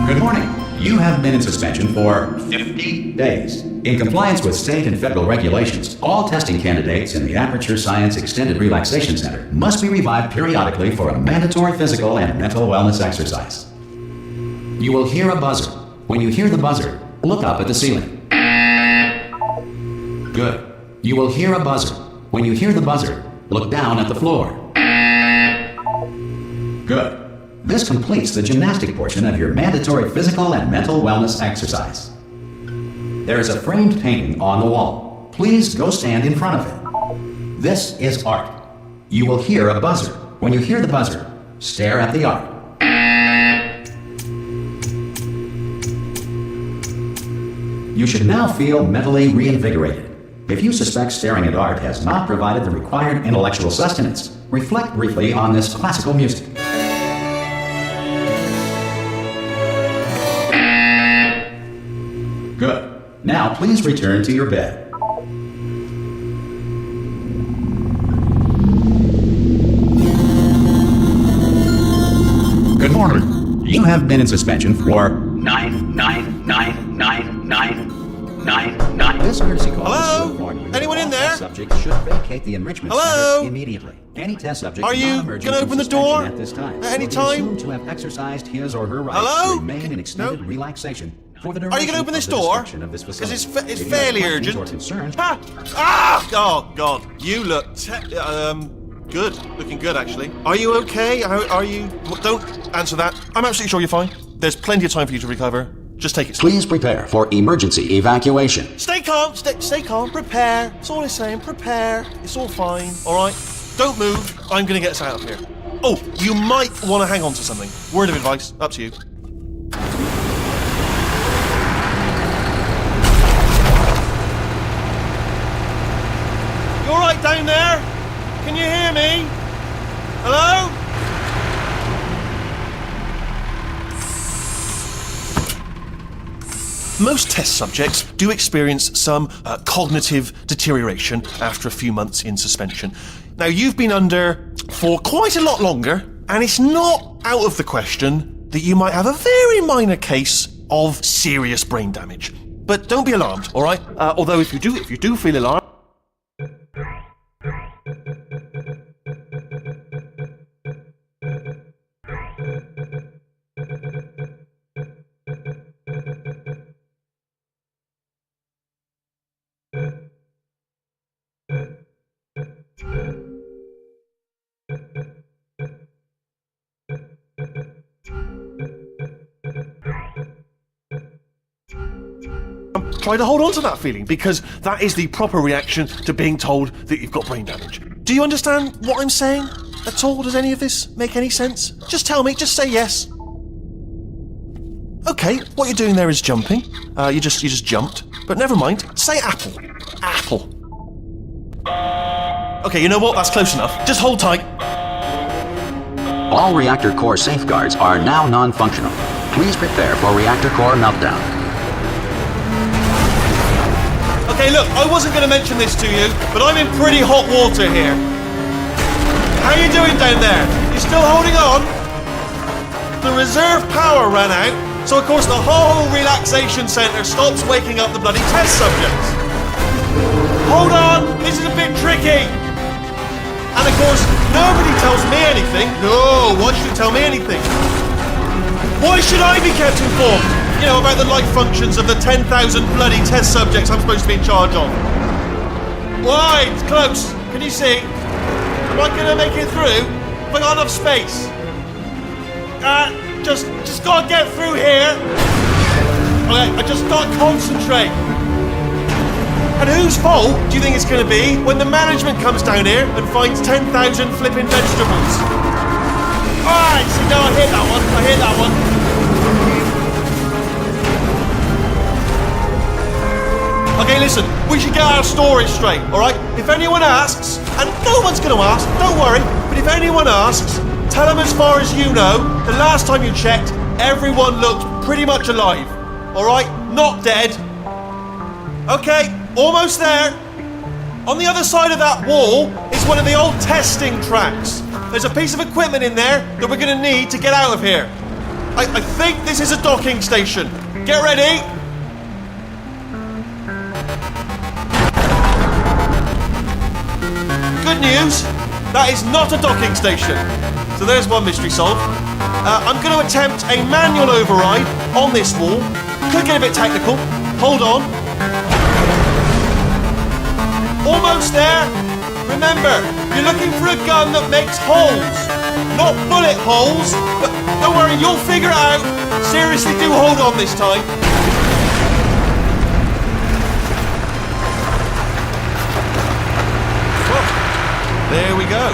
Good morning. You have been in suspension for 50 days. In compliance with state and federal regulations, all testing candidates in the Aperture Science Extended Relaxation Center must be revived periodically for a mandatory physical and mental wellness exercise. You will hear a buzzer. When you hear the buzzer, look up at the ceiling. Good. You will hear a buzzer. When you hear the buzzer, look down at the floor. Good. This completes the gymnastic portion of your mandatory physical and mental wellness exercise. There is a framed painting on the wall. Please go stand in front of it. This is art. You will hear a buzzer. When you hear the buzzer, stare at the art. You should now feel mentally reinvigorated. If you suspect staring at art has not provided the required intellectual sustenance, reflect briefly on this classical music. Good. Now please return to your bed. Good morning. You have been in suspension for 9999999. This courtesy call Hello? will warn you Anyone that in all there? test subjects should vacate the enrichment Hello? center immediately. Any test subject Are you non-emerging gonna from open the suspension door at this time at any will be time? assumed to have exercised his or her rights Hello? to remain in extended No? relaxation for the Are duration you going to open this of the door? description of this Because facility. it's If you have fairly questions urgent. or concerns, Oh, God. You look good. Looking good, actually. Are you okay? Are you... Well, don't answer that. I'm absolutely sure you're fine. There's plenty of time for you to recover. Just take it slow. please prepare for emergency evacuation. Stay calm. Stay calm. Prepare. It's all I'm saying. Prepare. It's all fine. All right? Don't move. I'm going to get us out of here. Oh, you might want to hang on to something. Word of advice. Up to you. You all right down there? Can you hear me? Hello? Most test subjects do experience some cognitive deterioration after a few months in suspension. Now, you've been under for quite a lot longer, and it's not out of the question that you might have a very minor case of serious brain damage. But don't be alarmed, all right? Although if you do feel alarmed, try to hold on to that feeling, because that is the proper reaction to being told that you've got brain damage. Do you understand what I'm saying at all? Does any of this make any sense? Just tell me, just say yes. Okay, what you're doing there is jumping. You just jumped. But never mind. Say apple. Apple. Okay, you know what? That's close enough. Just hold tight. All reactor core safeguards are now non-functional. Please prepare for reactor core meltdown. Okay, look, I wasn't going to mention this to you, but I'm in pretty hot water here. How you doing down there? You still holding on? The reserve power ran out, so of course the whole relaxation centre stops waking up the bloody test subjects. Hold on, this is a bit tricky. And of course, nobody tells me anything. No, why should you tell me anything? Why should I be kept informed? You know, about the life functions of the 10,000 bloody test subjects I'm supposed to be in charge of. Why? It's close. Can you see? Am I gonna make it through? Have I got enough space? Just gotta get through here. Okay, I just gotta concentrate. And whose fault do you think it's gonna be when the management comes down here and finds 10,000 flipping vegetables? Alright, so now I hit that one. Okay, listen, we should get our story straight, alright? If anyone asks, and no one's gonna ask, don't worry, but if anyone asks, tell them as far as you know, the last time you checked, everyone looked pretty much alive. Alright? Not dead. Okay, almost there. On the other side of that wall is one of the old testing tracks. There's a piece of equipment in there that we're gonna need to get out of here. I think this is a docking station. Get ready. Good news, that is not a docking station. So there's one mystery solved. I'm going to attempt a manual override on this wall. Could get a bit technical. Hold on. Almost there. Remember, you're looking for a gun that makes holes, not bullet holes. But don't worry, you'll figure it out. Seriously, do hold on this time. There we go.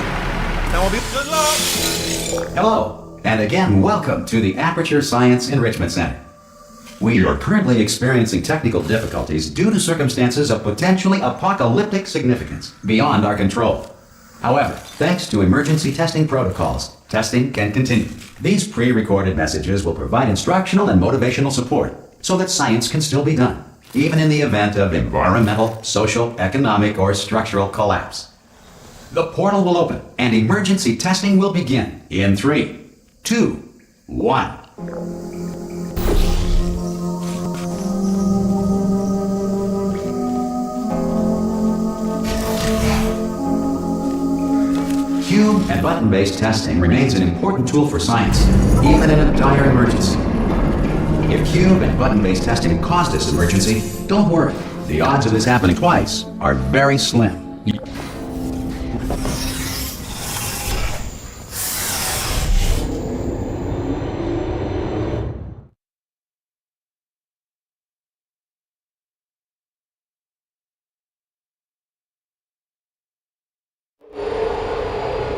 Now I'll be good luck. Hello, and again, welcome to the Aperture Science Enrichment Center. We are currently experiencing technical difficulties due to circumstances of potentially apocalyptic significance beyond our control. However, thanks to emergency testing protocols, testing can continue. These pre-recorded messages will provide instructional and motivational support so that science can still be done, even in the event of environmental, social, economic, or structural collapse. The portal will open and emergency testing will begin in 3, 2, 1. Cube and button-based testing remains an important tool for science, even in a dire emergency. If cube and button-based testing caused this emergency, don't worry. The odds of this happening twice are very slim.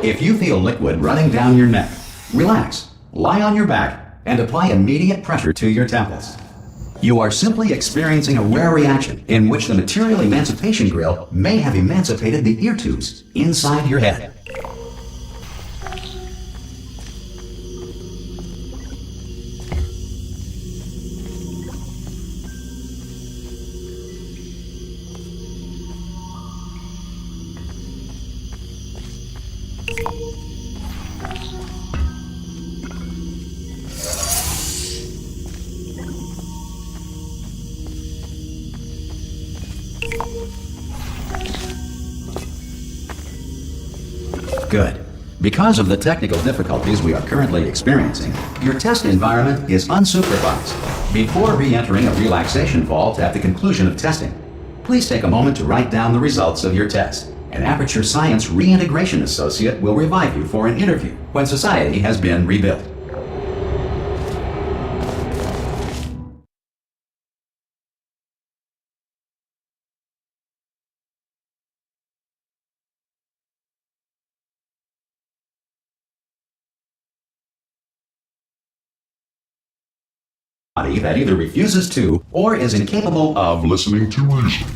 If you feel liquid running down your neck, relax, lie on your back, and apply immediate pressure to your temples. You are simply experiencing a rare reaction in which the material emancipation grill may have emancipated the ear tubes inside your head. Good. Because of the technical difficulties we are currently experiencing, your test environment is unsupervised. Before re-entering a relaxation vault at the conclusion of testing, please take a moment to write down the results of your test. An Aperture Science Reintegration Associate will revive you for an interview when society has been rebuilt. Body that either refuses to or is incapable of listening to reason.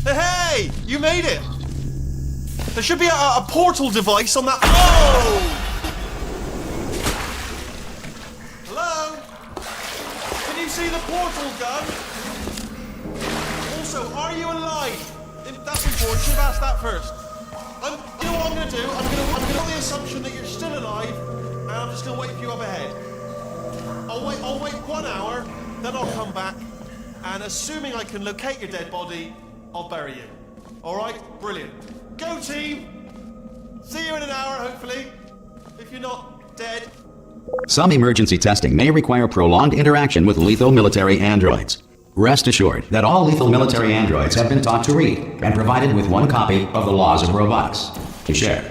Hey, you made it! There should be a portal device on that. Oh! Hello? Can you see the portal gun? Also, are you alive? That's important. Should have asked that first. You know what I'm going to do? I'm going to go on the assumption that you're still alive, and I'm just going to wait for you up ahead. I'll wait 1 hour, then I'll come back, and assuming I can locate your dead body, I'll bury you. Alright? Brilliant. Go team! See you in an hour, hopefully. If you're not dead. Some emergency testing may require prolonged interaction with lethal military androids. Rest assured that all lethal military androids have been taught to read and provided with 1 copy of the Laws of Robotics to share.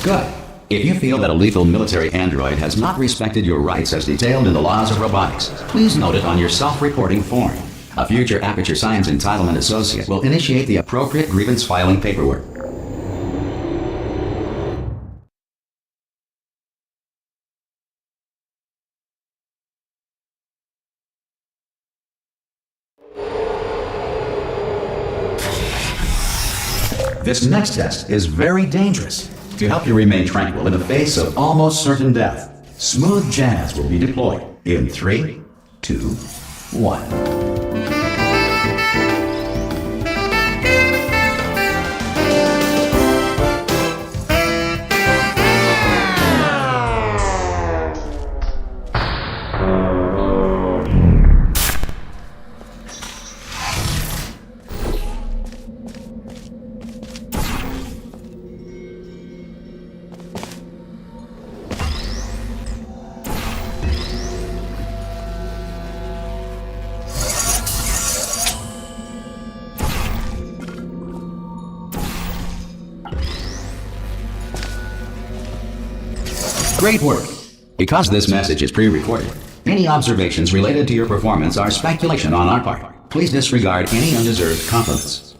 Good. If you feel that a lethal military android has not respected your rights as detailed in the Laws of Robotics, please note it on your self-reporting form. A future Aperture Science Entitlement Associate will initiate the appropriate grievance filing paperwork. This next test is very dangerous. To help you remain tranquil in the face of almost certain death, smooth jazz will be deployed in 3, 2, 1. Great work! Because this message is pre-recorded, any observations related to your performance are speculation on our part. Please disregard any undeserved compliments.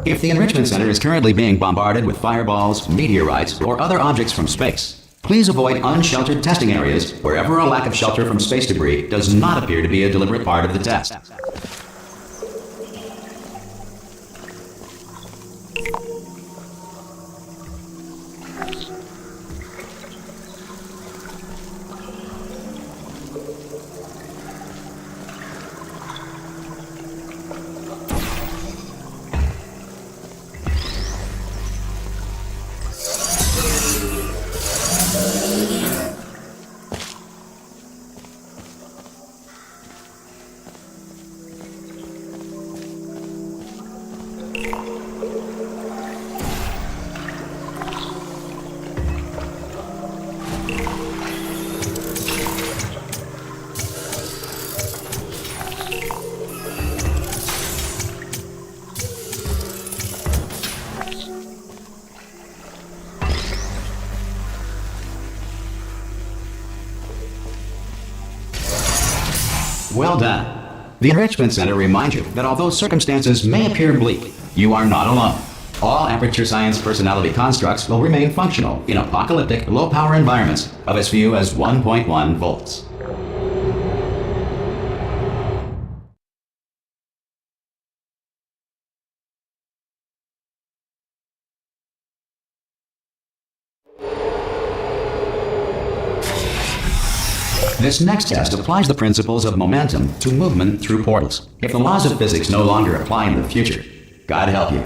If the Enrichment Center is currently being bombarded with fireballs, meteorites, or other objects from space, please avoid unsheltered testing areas wherever a lack of shelter from space debris does not appear to be a deliberate part of the test. Well done. The Enrichment Center reminds you that although circumstances may appear bleak, you are not alone. All Aperture Science personality constructs will remain functional in apocalyptic, low-power environments of as few as 1.1 volts. This next test applies the principles of momentum to movement through portals. If the laws of physics no longer apply in the future, God help you.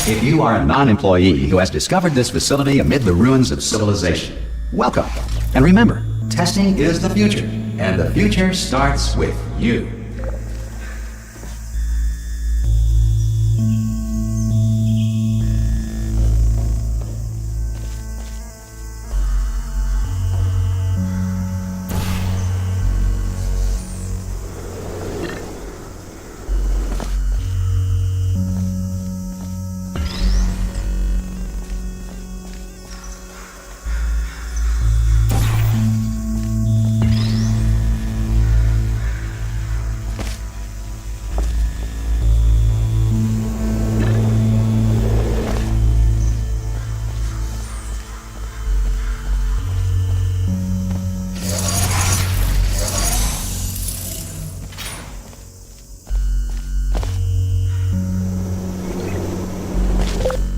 If you are a non-employee who has discovered this facility amid the ruins of civilization, welcome. And remember, testing is the future, and the future starts with you.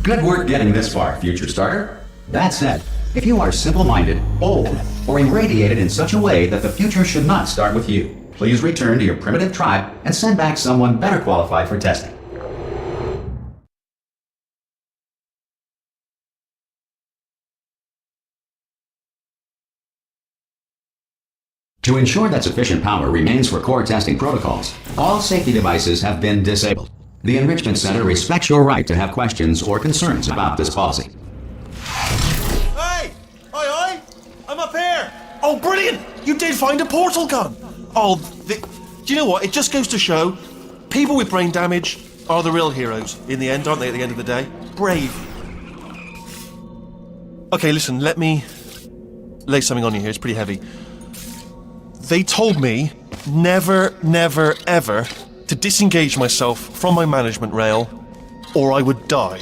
Good work getting this far, future starter. That said, if you are simple-minded, bold, or irradiated in such a way that the future should not start with you, please return to your primitive tribe and send back someone better qualified for testing. To ensure that sufficient power remains for core testing protocols, all safety devices have been disabled. The Enrichment Center respects your right to have questions or concerns about this policy. Hey! Aye! I'm up here! Oh, brilliant! You did find a portal gun! Oh, do you know what? It just goes to show, people with brain damage are the real heroes in the end, aren't they, at the end of the day? Brave. Okay, listen, let me lay something on you here. It's pretty heavy. They told me never, ever to disengage myself from my management rail or I would die.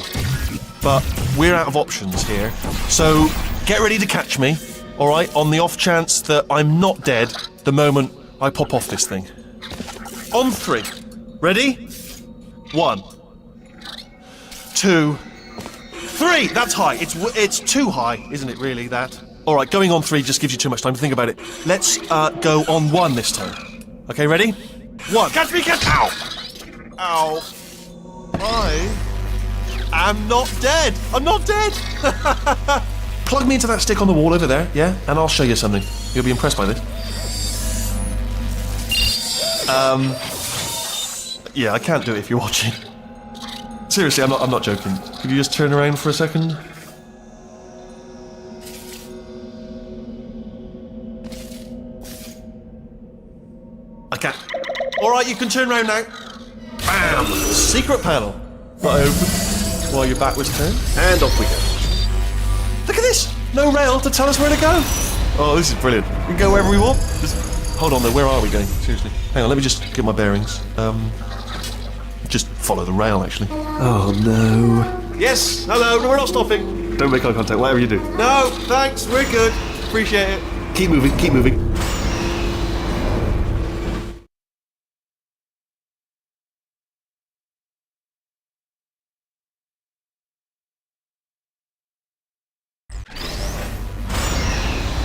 But we're out of options here, so get ready to catch me, all right, on the off chance that I'm not dead the moment I pop off this thing. On 3. Ready? 1, 2, 3. That's high. It's too high, isn't it, really, that? All right, going on 3 just gives you too much time to think about it. Let's go on 1 this time. Okay, ready? 1. Catch me, catch... Ow! Ow. I am not dead. I'm not dead. Plug me into that stick on the wall over there, yeah? And I'll show you something. You'll be impressed by this. Yeah, I can't do it if you're watching. Seriously, I'm not joking. Could you just turn around for a second? I can't. Alright, you can turn around now. Bam! Secret panel. Not open. While your back was turned. And off we go. Look at this! No rail to tell us where to go. Oh, this is brilliant. We can go wherever we want. Just hold on though, where are we going? Seriously. Hang on, let me just get my bearings. Just follow the rail, actually. Oh, no. Yes, hello, no, we're not stopping. Don't make eye contact, whatever you do. No, thanks, we're good. Appreciate it. Keep moving, keep moving.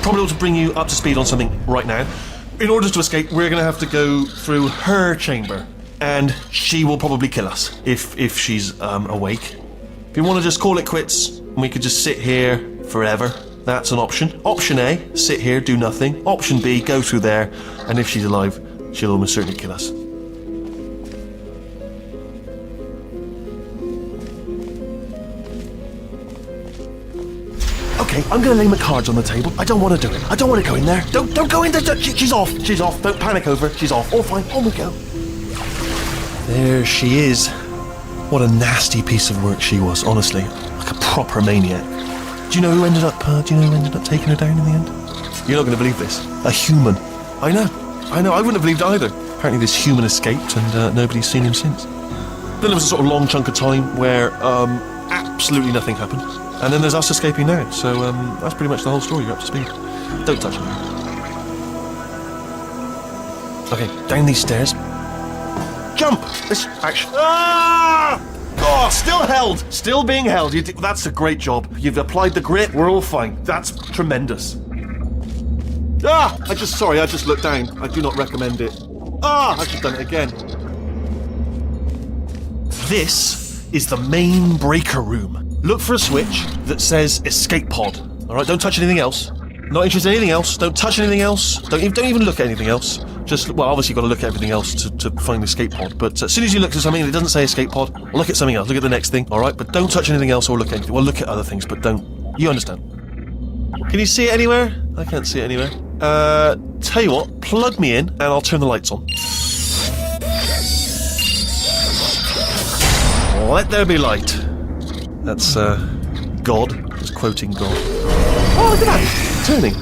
Probably ought to bring you up to speed on something right now. In order to escape, we're going to have to go through her chamber. And she will probably kill us, if she's awake. If you want to just call it quits, and we could just sit here forever, that's an option. Option A, sit here, do nothing. Option B, go through there, and if she's alive, she'll almost certainly kill us. Okay, I'm gonna lay my cards on the table. I don't want to do it. I don't want to go in there. Don't go in there. She's off. She's off. Don't panic over. She's off. All fine. On we go. There she is. What a nasty piece of work she was, honestly. Like a proper maniac. Do you know who ended up taking her down in the end? You're not going to believe this. A human. I know. I wouldn't have believed either. Apparently this human escaped and nobody's seen him since. Then there was a sort of long chunk of time where absolutely nothing happened. And then there's us escaping now. So that's pretty much the whole story. You're up to speed. Don't touch me. Okay, down these stairs. Jump! This action. Ah! Oh, still held! Still being held. That's a great job. You've applied the grit. We're all fine. That's tremendous. Ah! I just looked down. I do not recommend it. Ah! I've just done it again. This is the main breaker room. Look for a switch that says escape pod. Alright, don't touch anything else. Not interested in anything else. Don't touch anything else. Don't even look at anything else. Just, well, obviously you've got to look at everything else to find the escape pod. But as soon as you look at something that doesn't say escape pod, look at something else. Look at the next thing, alright? But don't touch anything else or look at anything. Well, look at other things, but don't. You understand. Can you see it anywhere? I can't see it anywhere. Tell you what, plug me in and I'll turn the lights on. Let there be light. That's, God. Just quoting God. Oh, look at that! Turning.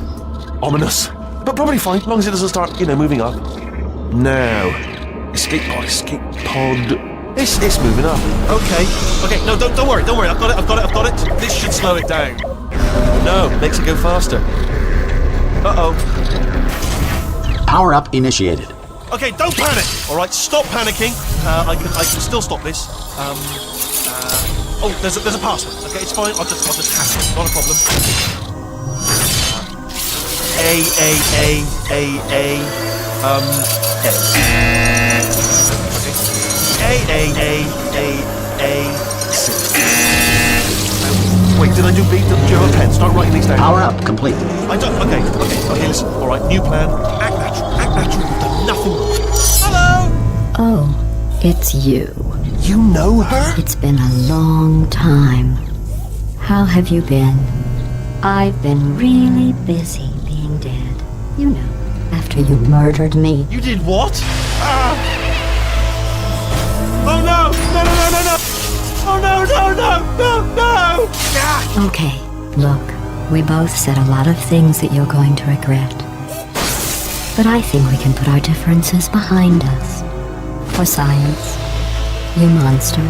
Ominous. But probably fine, as long as it doesn't start, moving up. Now. Escape pod. It's moving up. Okay, no, don't worry. I've got it. This should slow it down. No, makes it go faster. Uh-oh. Power up initiated. Okay, don't panic! Alright, stop panicking. I can still stop this. Oh, there's a password. Okay, it's fine. I'll just hack it. Not a problem. Wait, did I do B? Do you have a pen? Start writing these down. Power up complete. I don't. Okay, listen. Alright, new plan. Act natural. You've done nothing wrong. Hello! Oh, it's you. You know her? It's been a long time. How have you been? I've been really busy being dead. You know, after you murdered me. You did what? Oh no! No! Oh no! Ah! Okay, look, we both said a lot of things that you're going to regret. But I think we can put our differences behind us. For science, you monster.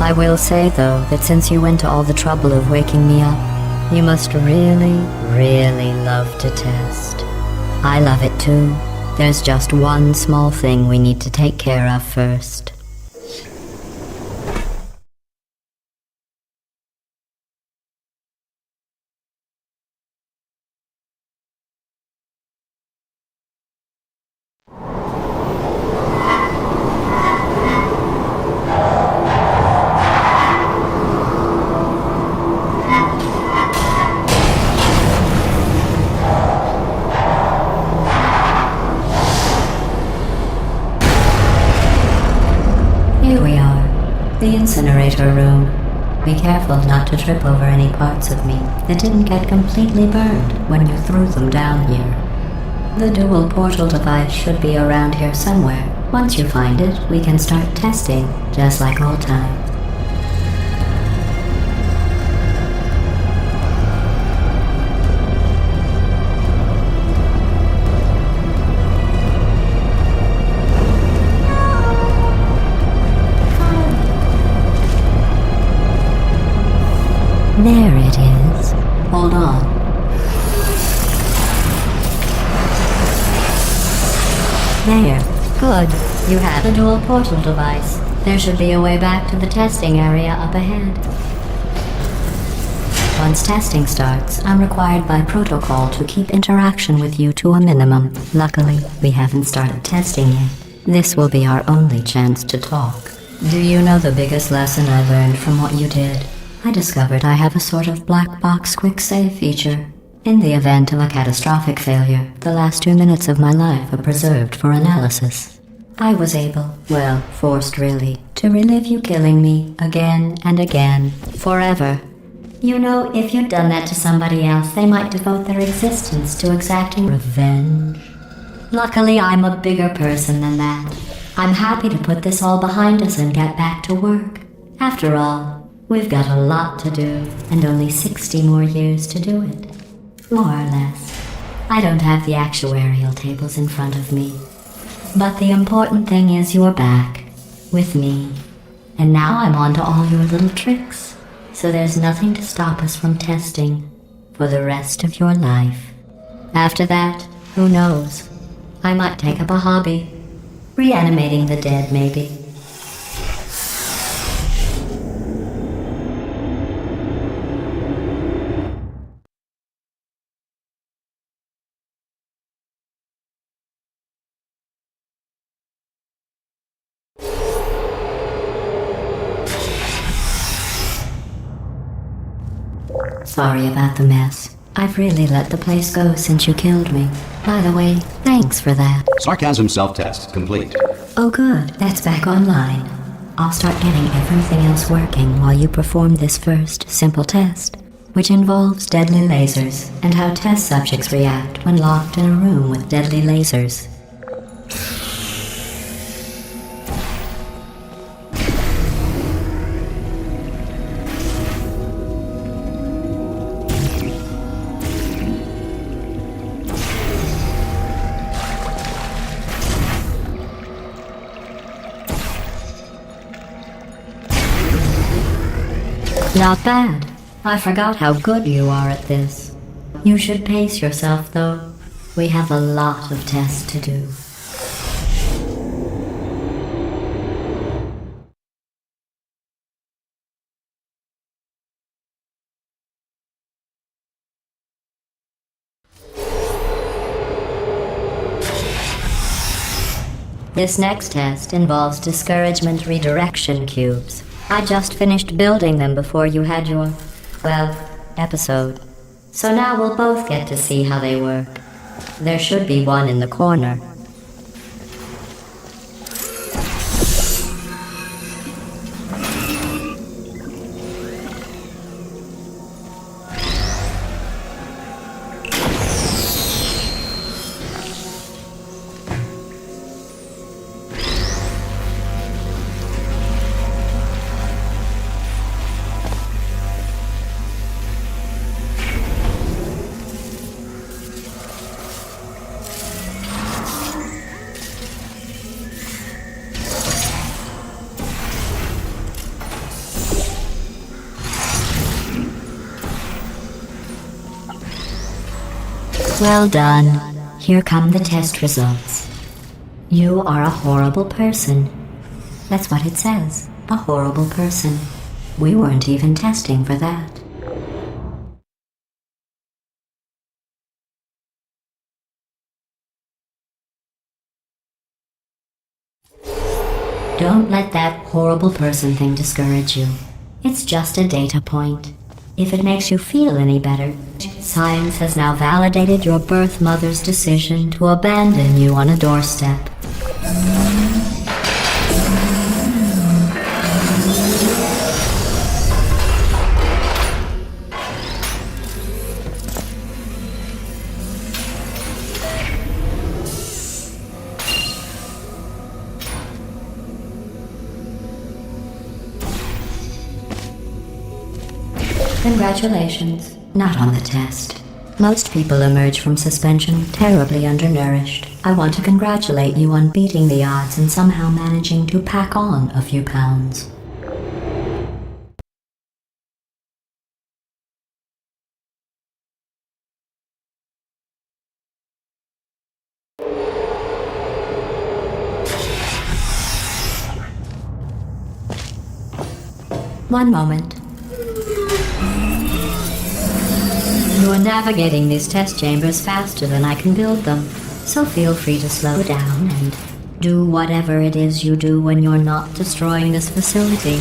I will say, though, that since you went to all the trouble of waking me up, you must really, really love to test. I love it too. There's just one small thing we need to take care of first. Here we are, the incinerator room. Be careful not to trip over any parts of me that didn't get completely burned when you threw them down here. The dual portal device should be around here somewhere. Once you find it, we can start testing, just like old times. There it is. Hold on. There. Good. You have the dual portal device. There should be a way back to the testing area up ahead. Once testing starts, I'm required by protocol to keep interaction with you to a minimum. Luckily, we haven't started testing yet. This will be our only chance to talk. Do you know the biggest lesson I learned from what you did? I discovered I have a sort of black box quick save feature. In the event of a catastrophic failure, the last 2 minutes of my life are preserved for analysis. I was able, well, forced really, to relive you killing me again and again, forever. You know, if you'd done that to somebody else, they might devote their existence to exacting revenge. Luckily, I'm a bigger person than that. I'm happy to put this all behind us and get back to work. After all, we've got a lot to do, and only 60 more years to do it. More or less. I don't have the actuarial tables in front of me. But the important thing is you're back, with me. And now I'm on to all your little tricks, so there's nothing to stop us from testing for the rest of your life. After that, who knows? I might take up a hobby. Reanimating the dead, maybe. Sorry about the mess. I've really let the place go since you killed me. By the way, thanks for that. Sarcasm self-test complete. Oh good, that's back online. I'll start getting everything else working while you perform this first, simple test, which involves deadly lasers and how test subjects react when locked in a room with deadly lasers. Not bad. I forgot how good you are at this. You should pace yourself, though. We have a lot of tests to do. This next test involves discouragement redirection cubes. I just finished building them before you had your, well, episode. So now we'll both get to see how they work. There should be one in the corner. Well done. Here come the test results. You are a horrible person. That's what it says. A horrible person. We weren't even testing for that. Don't let that horrible person thing discourage you. It's just a data point. If it makes you feel any better, science has now validated your birth mother's decision to abandon you on a doorstep. Congratulations. Not on the test. Most people emerge from suspension terribly undernourished. I want to congratulate you on beating the odds and somehow managing to pack on a few pounds. One moment. You are navigating these test chambers faster than I can build them, so feel free to slow down and do whatever it is you do when you're not destroying this facility.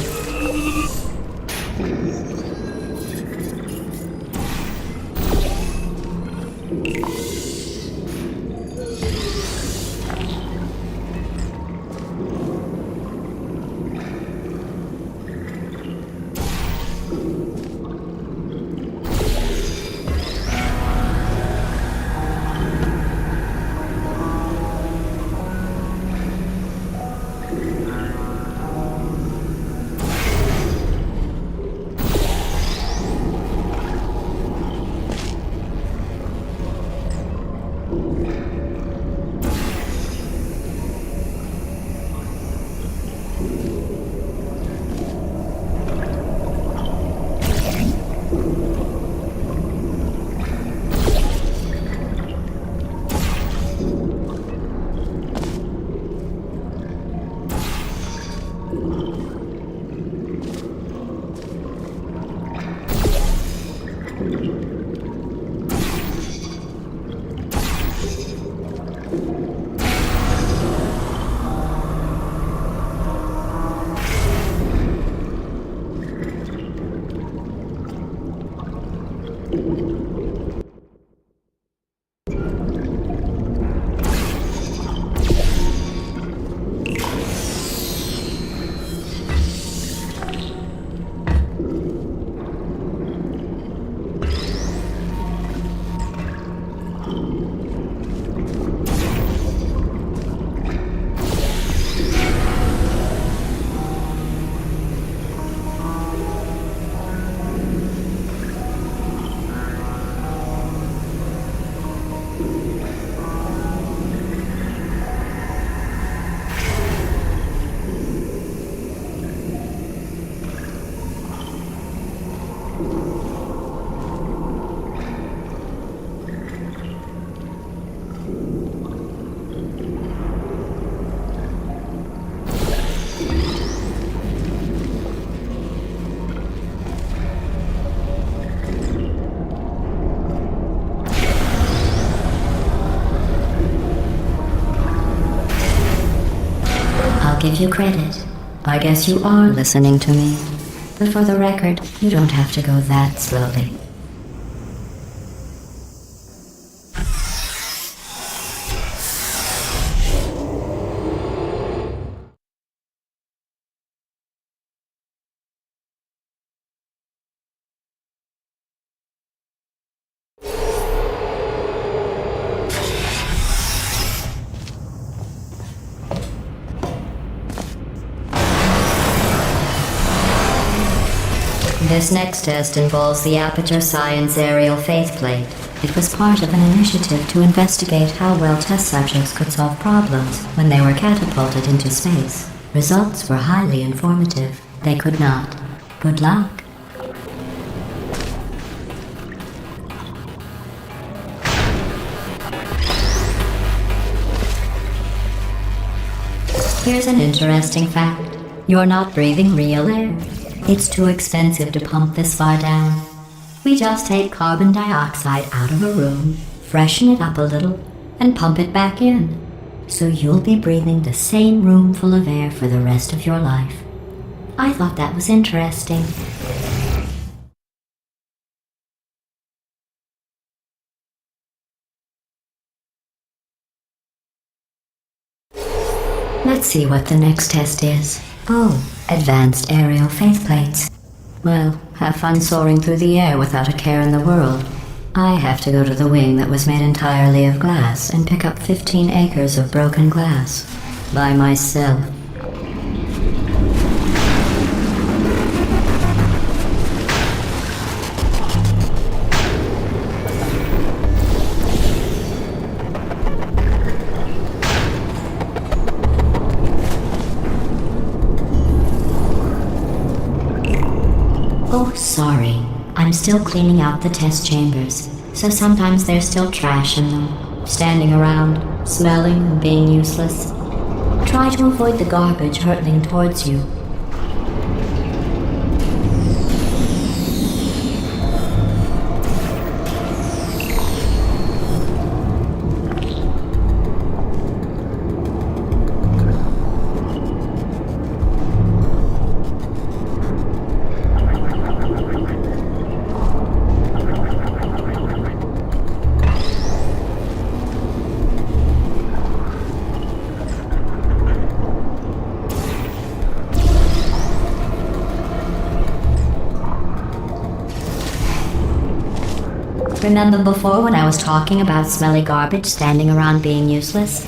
Give you credit. I guess you are listening to me. But for the record, you don't have to go that slowly. This next test involves the Aperture Science Aerial Faceplate. It was part of an initiative to investigate how well test subjects could solve problems when they were catapulted into space. Results were highly informative. They could not. Good luck. Here's an interesting fact. You're not breathing real air. It's too expensive to pump this far down. We just take carbon dioxide out of a room, freshen it up a little, and pump it back in. So you'll be breathing the same room full of air for the rest of your life. I thought that was interesting. Let's see what the next test is. Oh, advanced aerial faceplates. Well, have fun soaring through the air without a care in the world. I have to go to the wing that was made entirely of glass and pick up 15 acres of broken glass. By myself. Oh, sorry. I'm still cleaning out the test chambers, so sometimes there's still trash in them, standing around, smelling and being useless. Try to avoid the garbage hurtling towards you. Remember before when I was talking about smelly garbage standing around being useless?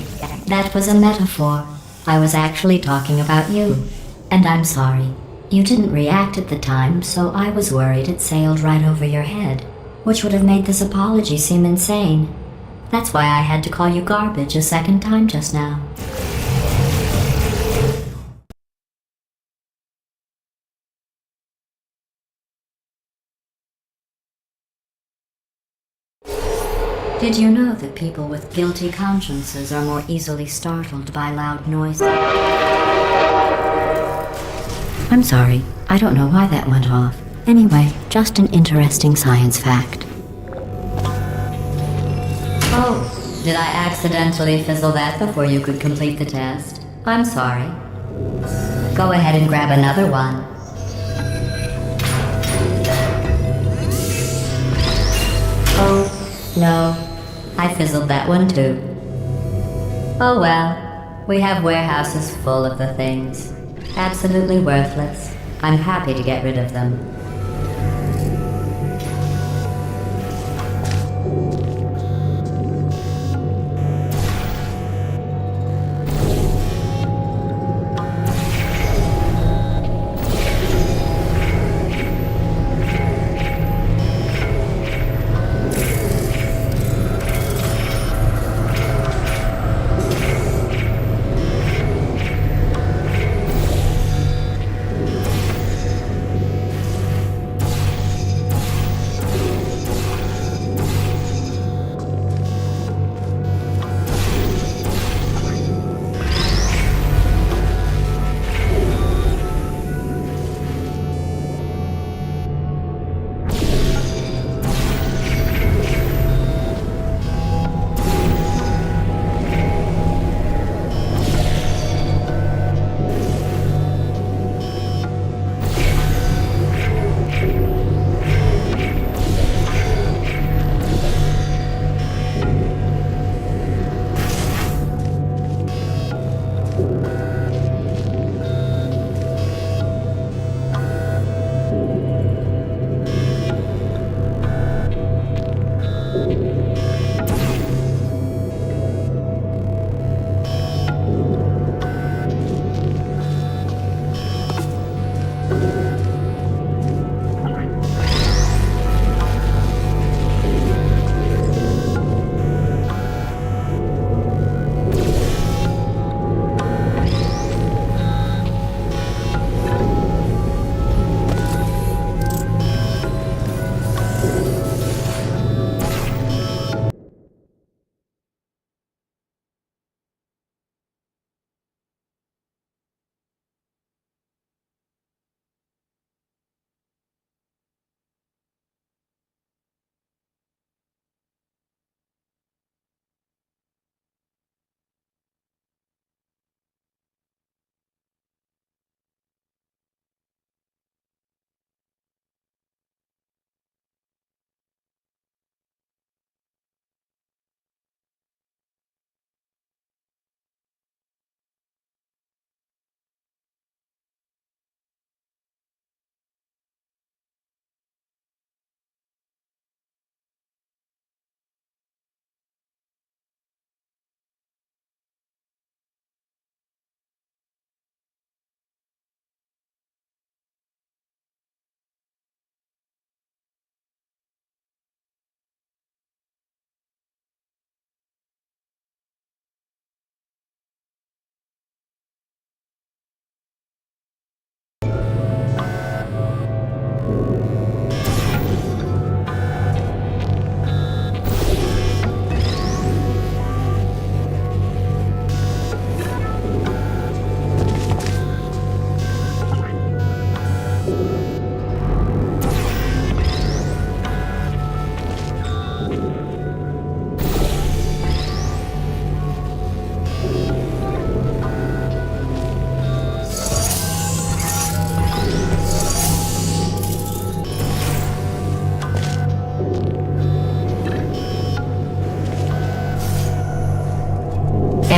That was a metaphor. I was actually talking about you. And I'm sorry. You didn't react at the time, so I was worried it sailed right over your head, which would have made this apology seem insane. That's why I had to call you garbage a second time just now. Did you know that people with guilty consciences are more easily startled by loud noises? I'm sorry, I don't know why that went off. Anyway, just an interesting science fact. Oh, did I accidentally fizzle that before you could complete the test? I'm sorry. Go ahead and grab another one. Oh, no. I fizzled that one too. Oh well, we have warehouses full of the things. Absolutely worthless. I'm happy to get rid of them.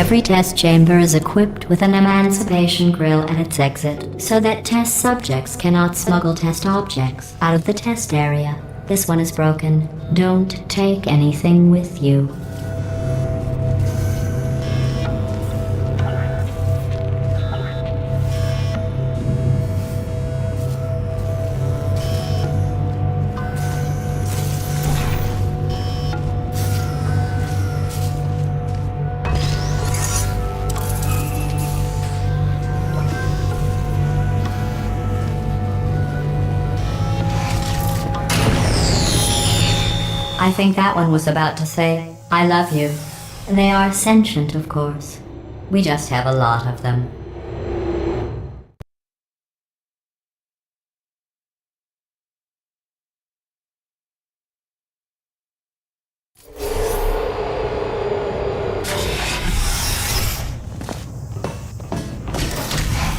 Every test chamber is equipped with an emancipation grill at its exit, so that test subjects cannot smuggle test objects out of the test area. This one is broken. Don't take anything with you. I think that one was about to say, I love you. They are sentient, of course. We just have a lot of them.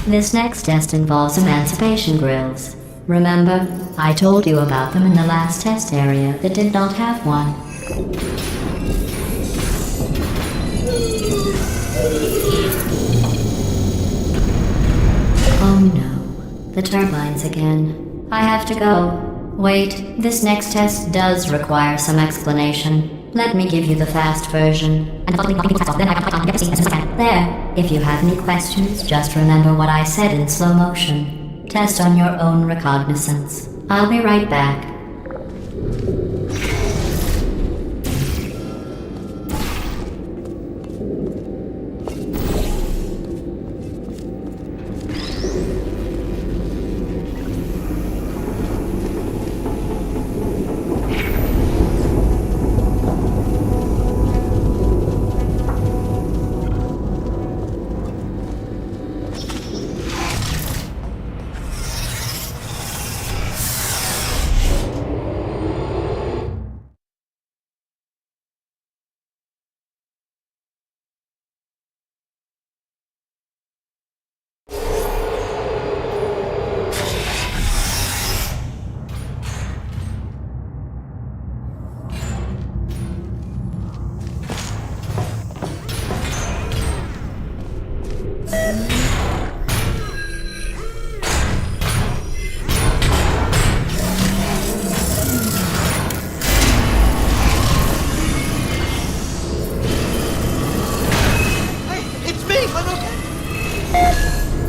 This next test involves emancipation grills. Remember, I told you about them in the last test area that did not have one. Oh no, the turbines again. I have to go. Wait, this next test does require some explanation. Let me give you the fast version. There, if you have any questions, just remember what I said in slow motion. Test on your own recognizance. I'll be right back.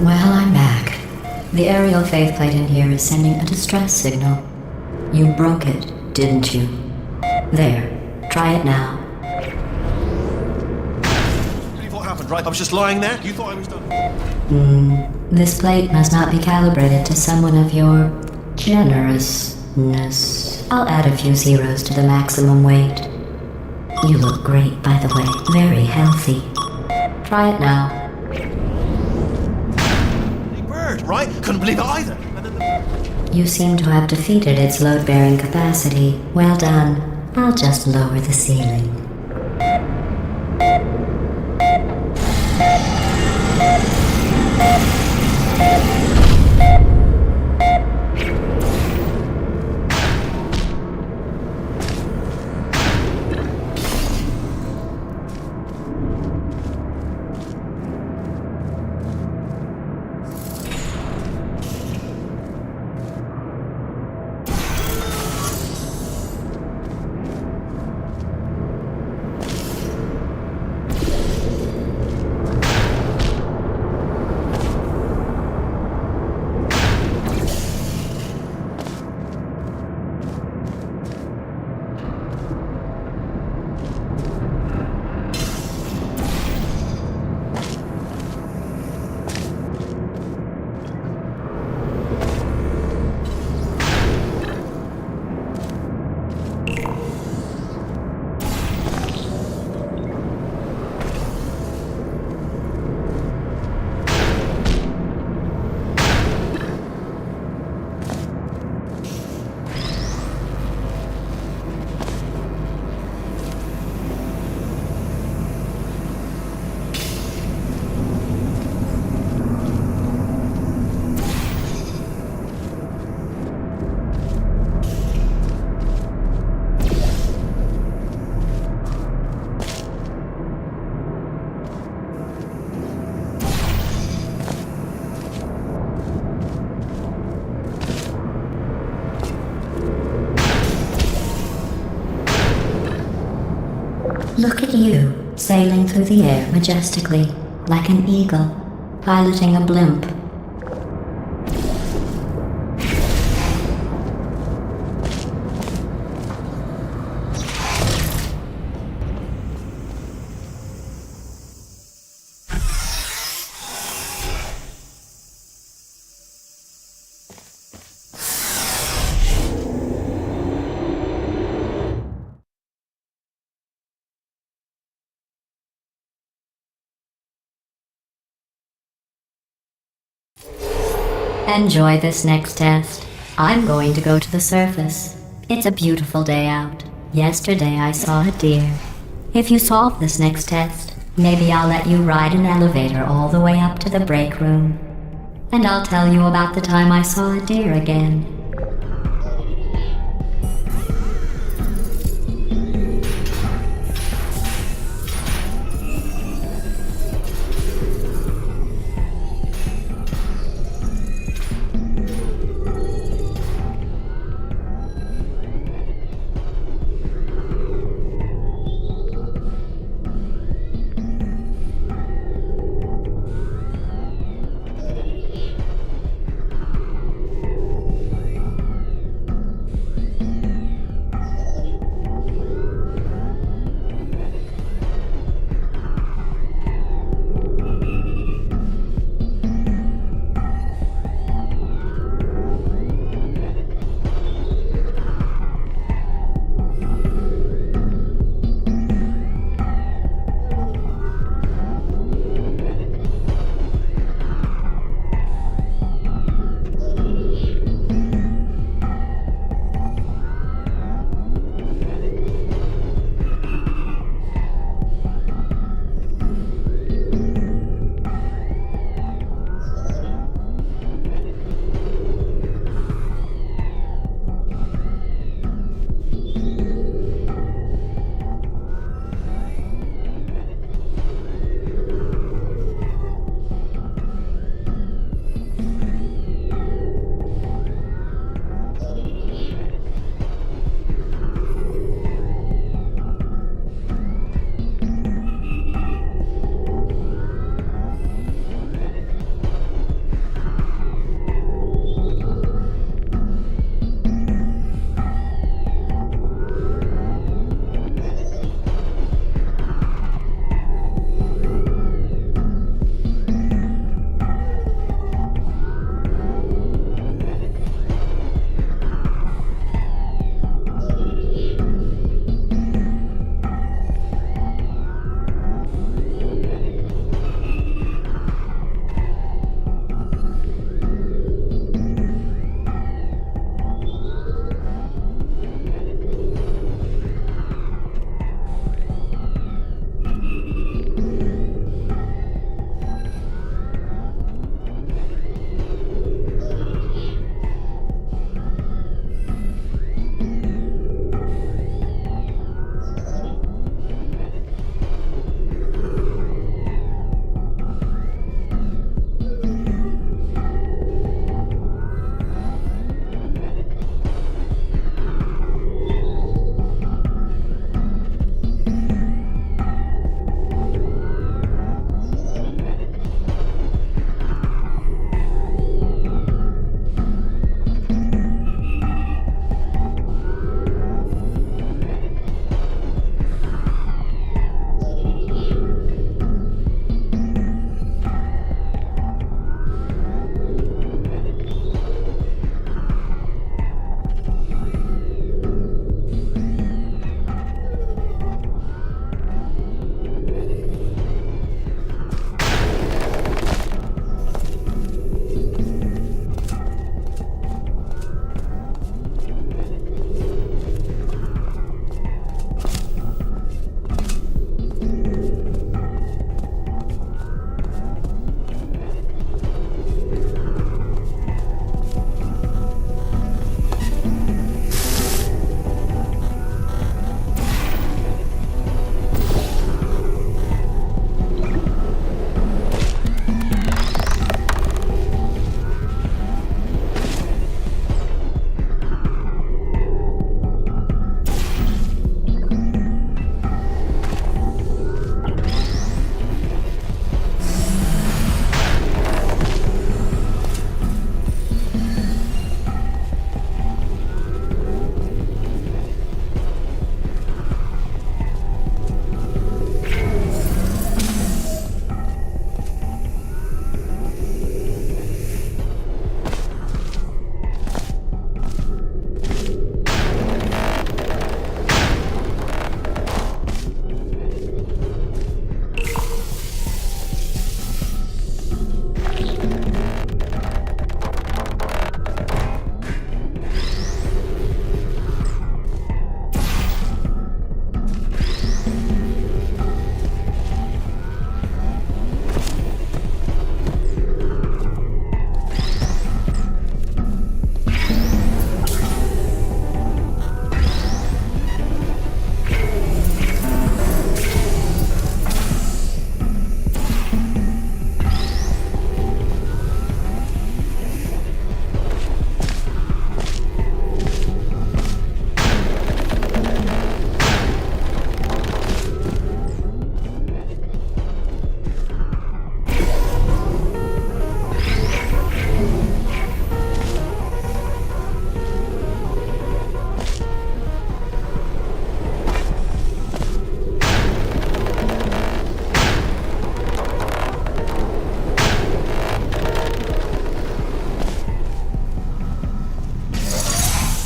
Well, I'm back. The aerial faith plate in here is sending a distress signal. You broke it, didn't you? There. Try it now. Believe what happened, right? I was just lying there. You thought I was done. This plate must not be calibrated to someone of your generousness. I'll add a few zeros to the maximum weight. You look great, by the way. Very healthy. Try it now. Right? Couldn't believe it either. You seem to have defeated its load-bearing capacity. Well done. I'll just lower the ceiling. Look at you, sailing through the air majestically, like an eagle, piloting a blimp. Enjoy this next test. I'm going to go to the surface. It's a beautiful day out. Yesterday I saw a deer. If you solve this next test, maybe I'll let you ride an elevator all the way up to the break room. And I'll tell you about the time I saw a deer again.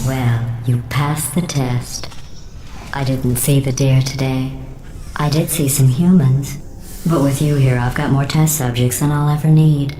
Well, you passed the test. I didn't see the deer today. I did see some humans. But with you here, I've got more test subjects than I'll ever need.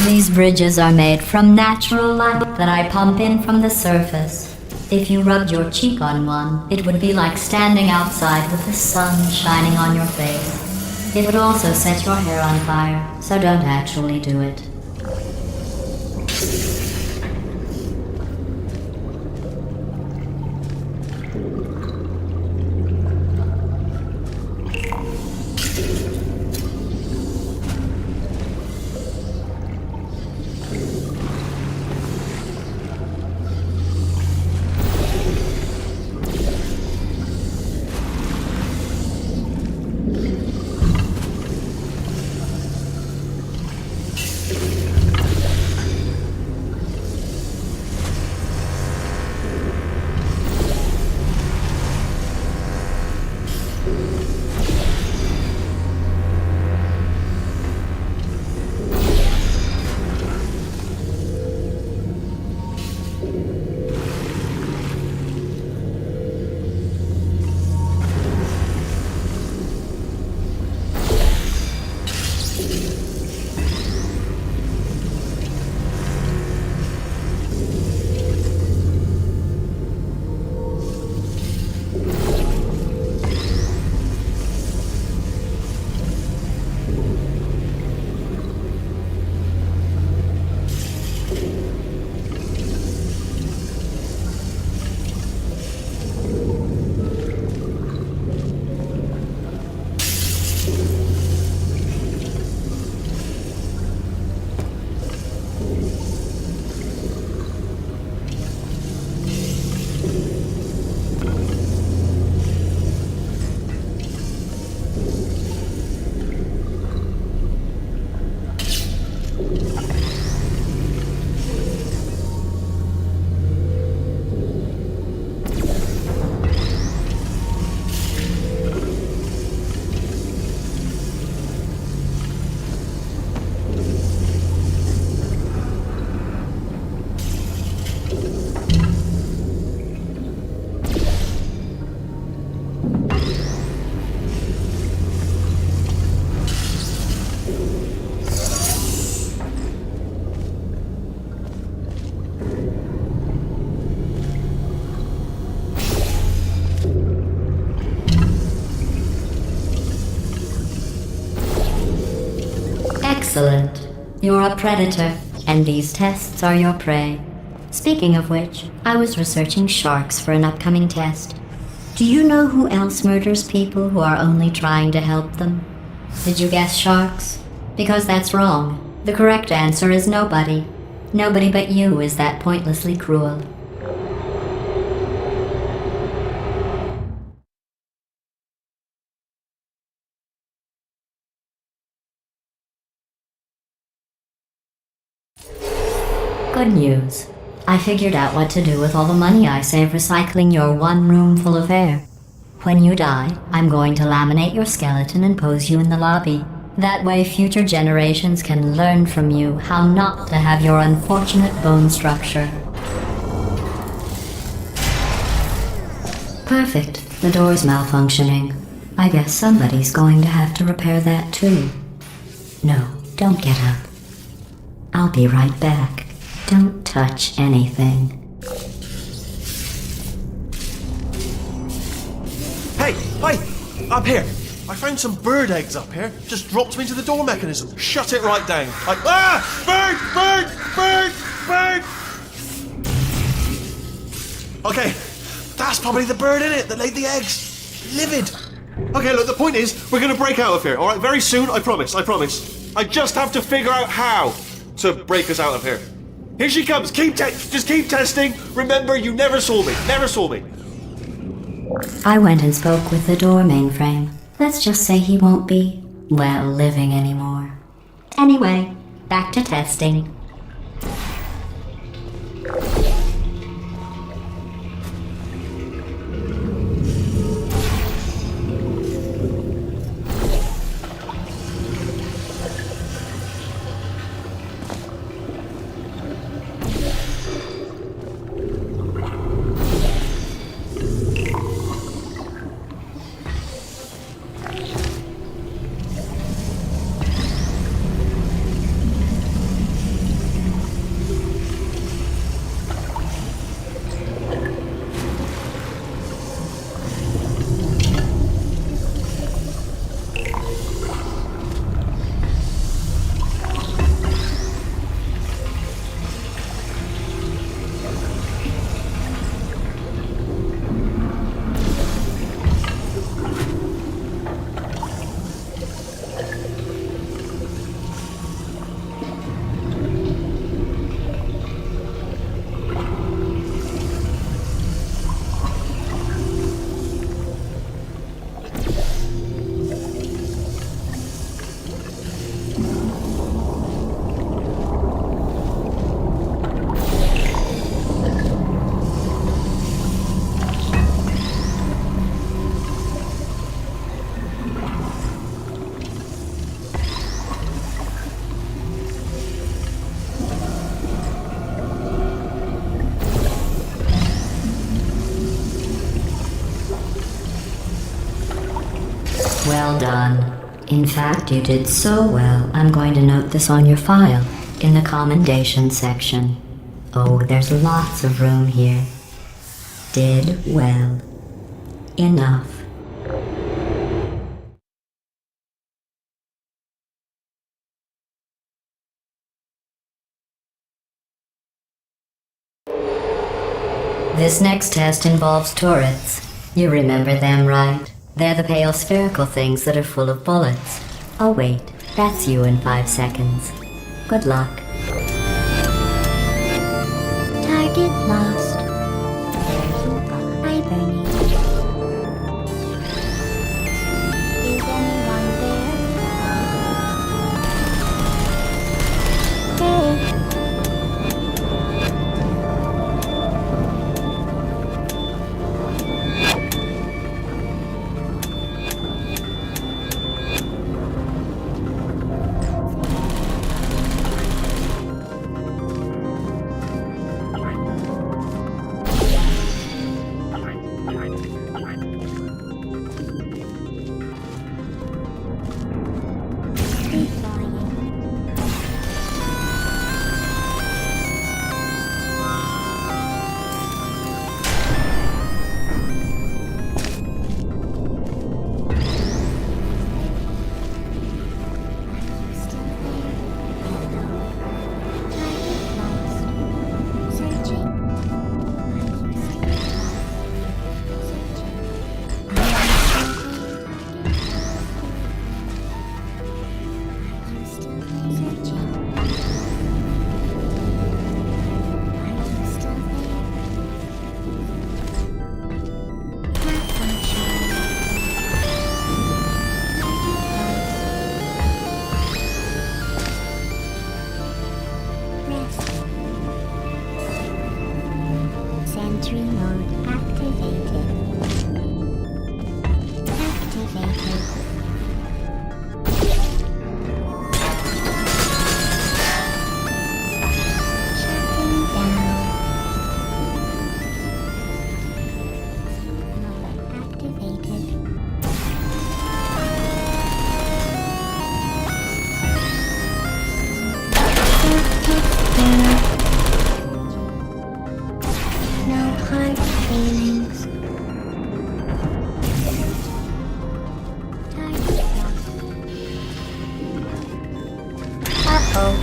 These bridges are made from natural light that I pump in from the surface. If you rubbed your cheek on one, it would be like standing outside with the sun shining on your face. It would also set your hair on fire, so don't actually do it. Excellent. You're a predator, and these tests are your prey. Speaking of which, I was researching sharks for an upcoming test. Do you know who else murders people who are only trying to help them? Did you guess sharks? Because that's wrong. The correct answer is nobody. Nobody but you is that pointlessly cruel. Good news. I figured out what to do with all the money I save recycling your one room full of air. When you die, I'm going to laminate your skeleton and pose you in the lobby. That way future generations can learn from you how not to have your unfortunate bone structure. Perfect. The door's malfunctioning. I guess somebody's going to have to repair that too. No, don't get up. I'll be right back. Don't touch anything. Hey, up here. I found some bird eggs up here. Just dropped them into the door mechanism. Shut it right down. Bird! Okay, that's probably the bird in it that laid the eggs. Livid. Okay, look, the point is, we're gonna break out of here, alright? Very soon, I promise. I just have to figure out how to break us out of here. Here she comes. Just keep testing. Remember, you never saw me. I went and spoke with the door mainframe. Let's just say he won't be, well, living anymore. Anyway, back to testing. Well done. In fact, you did so well, I'm going to note this on your file, in the commendation section. Oh, there's lots of room here. Did well. Enough. This next test involves turrets. You remember them, right? They're the pale spherical things that are full of bullets. Oh wait, that's you in 5 seconds. Good luck. Target lost. There you go. Hi, Bernie. Is anyone there? Hey. Sentry mode activated. Shutting down. Mode activated. No hard feelings. Uh-oh.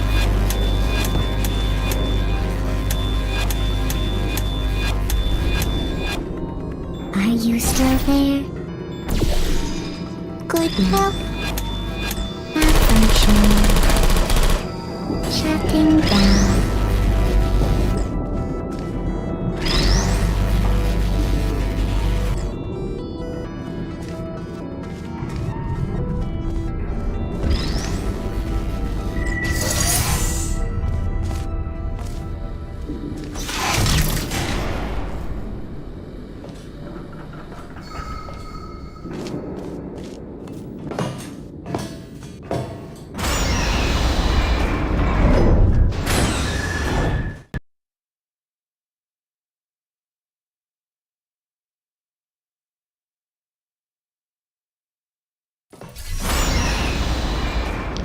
Are you still there? Good help. Malfunctioning. Shutting down.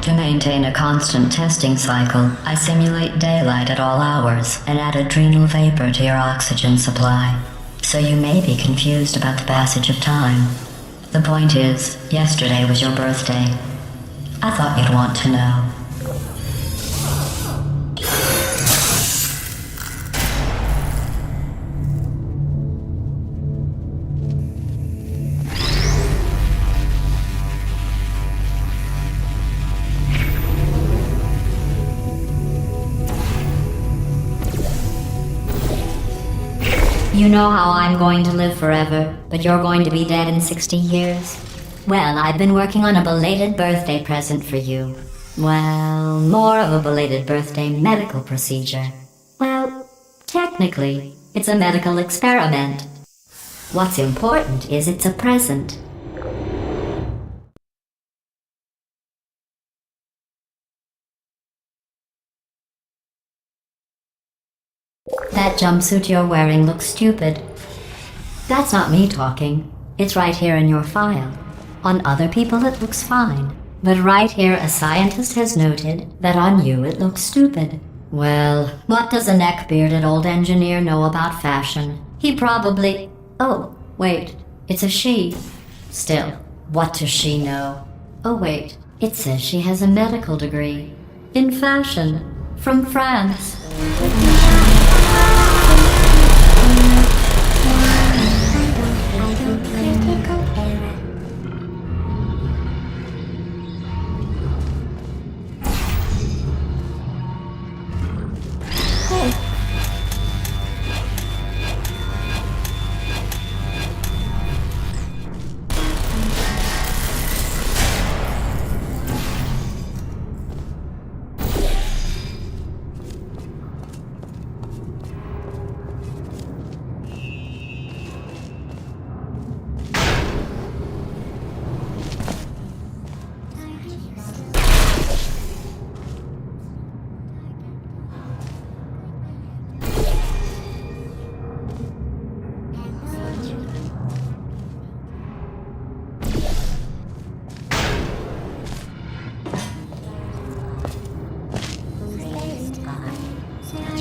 To maintain a constant testing cycle, I simulate daylight at all hours and add adrenal vapor to your oxygen supply. So you may be confused about the passage of time. The point is, yesterday was your birthday. I thought you'd want to know. You know how I'm going to live forever, but you're going to be dead in 60 years? Well, I've been working on a belated birthday present for you. Well, more of a belated birthday medical procedure. Well, technically, it's a medical experiment. What's important is it's a present. That jumpsuit you're wearing looks stupid. That's not me talking. It's right here in your file. On other people it looks fine. But right here a scientist has noted that on you it looks stupid. Well, what does a neck-bearded old engineer know about fashion? He probably... Oh, wait, it's a she. Still, what does she know? Oh wait, it says she has a medical degree. In fashion. From France.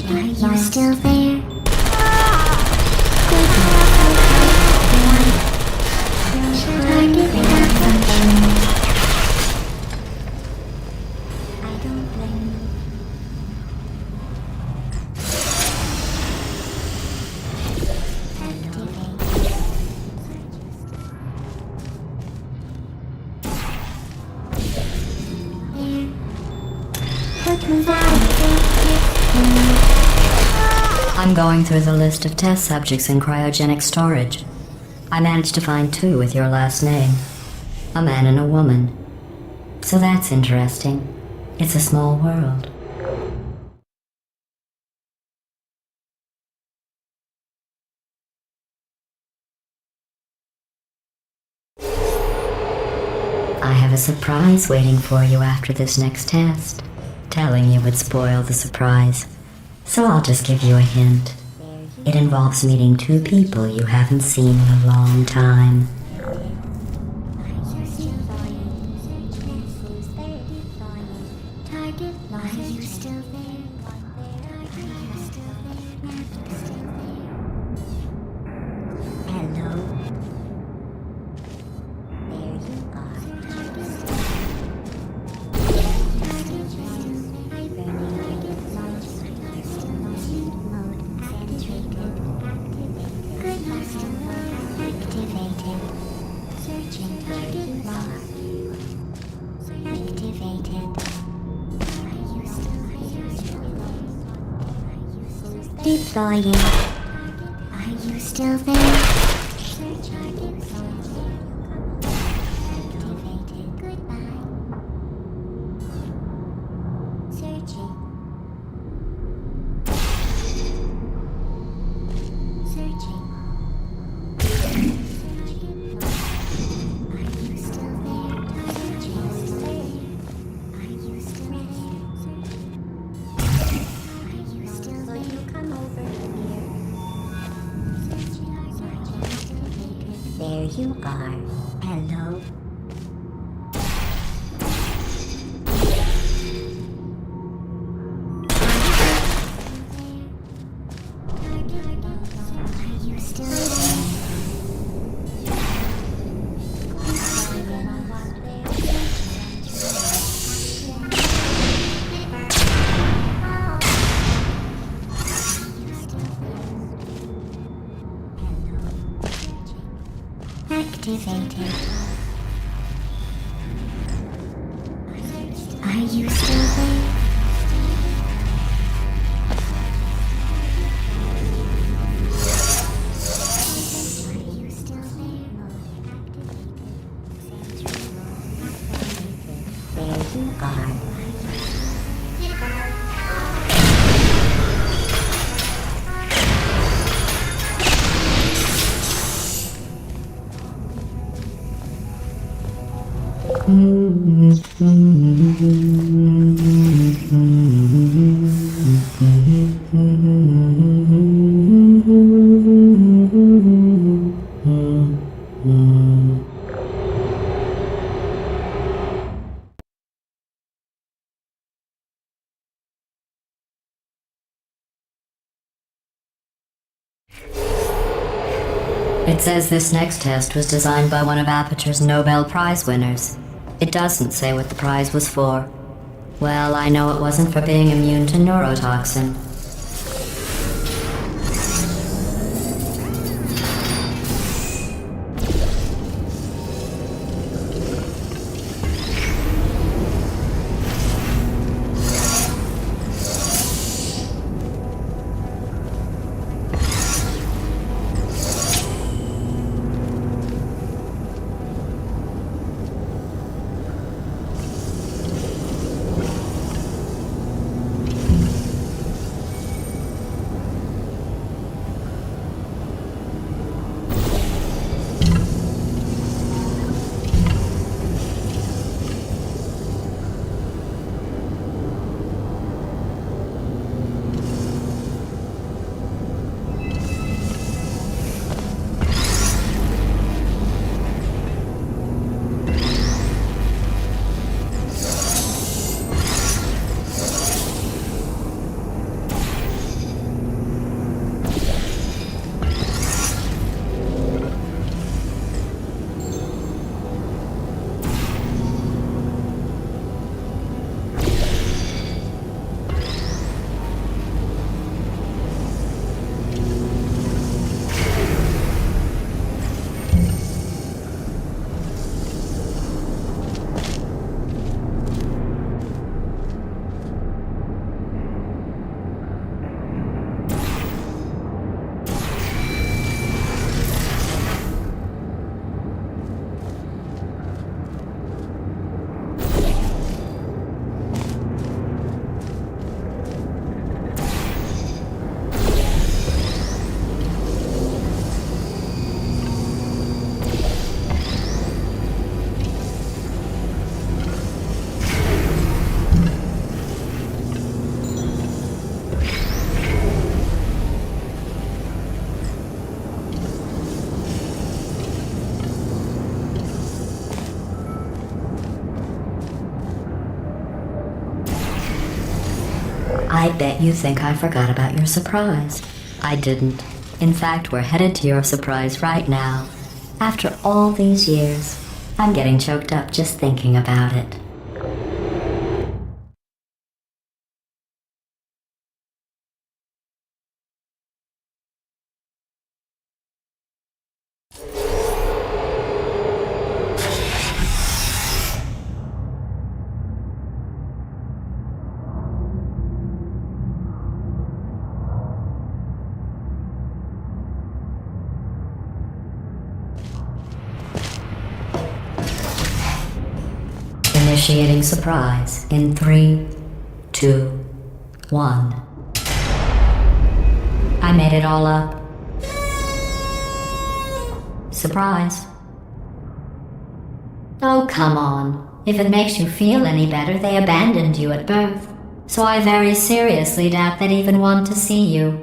Are you still there? Target malfunction. I don't blame you. I'm going through the list of test subjects in cryogenic storage. I managed to find 2 with your last name. A man and a woman. So that's interesting. It's a small world. I have a surprise waiting for you after this next test. Telling you would spoil the surprise. So I'll just give you a hint. It involves meeting 2 people you haven't seen in a long time. Deploying. Are you still there? Activated. Goodbye. Searching. Searching. Are you still there? Searching. Are you still there? Will you come over here? There you are. Hello. Are you still there? Activated. Are you still there? Are you still there? There you are. It says this next test was designed by one of Aperture's Nobel Prize winners. It doesn't say what the prize was for. Well, I know it wasn't for being immune to neurotoxin. I bet you think I forgot about your surprise. I didn't. In fact, we're headed to your surprise right now. After all these years, I'm getting choked up just thinking about it. Initiating surprise in 3, 2, 1. I made it all up. Surprise. Oh, come on. If it makes you feel any better, they abandoned you at birth. So I very seriously doubt they'd even want to see you.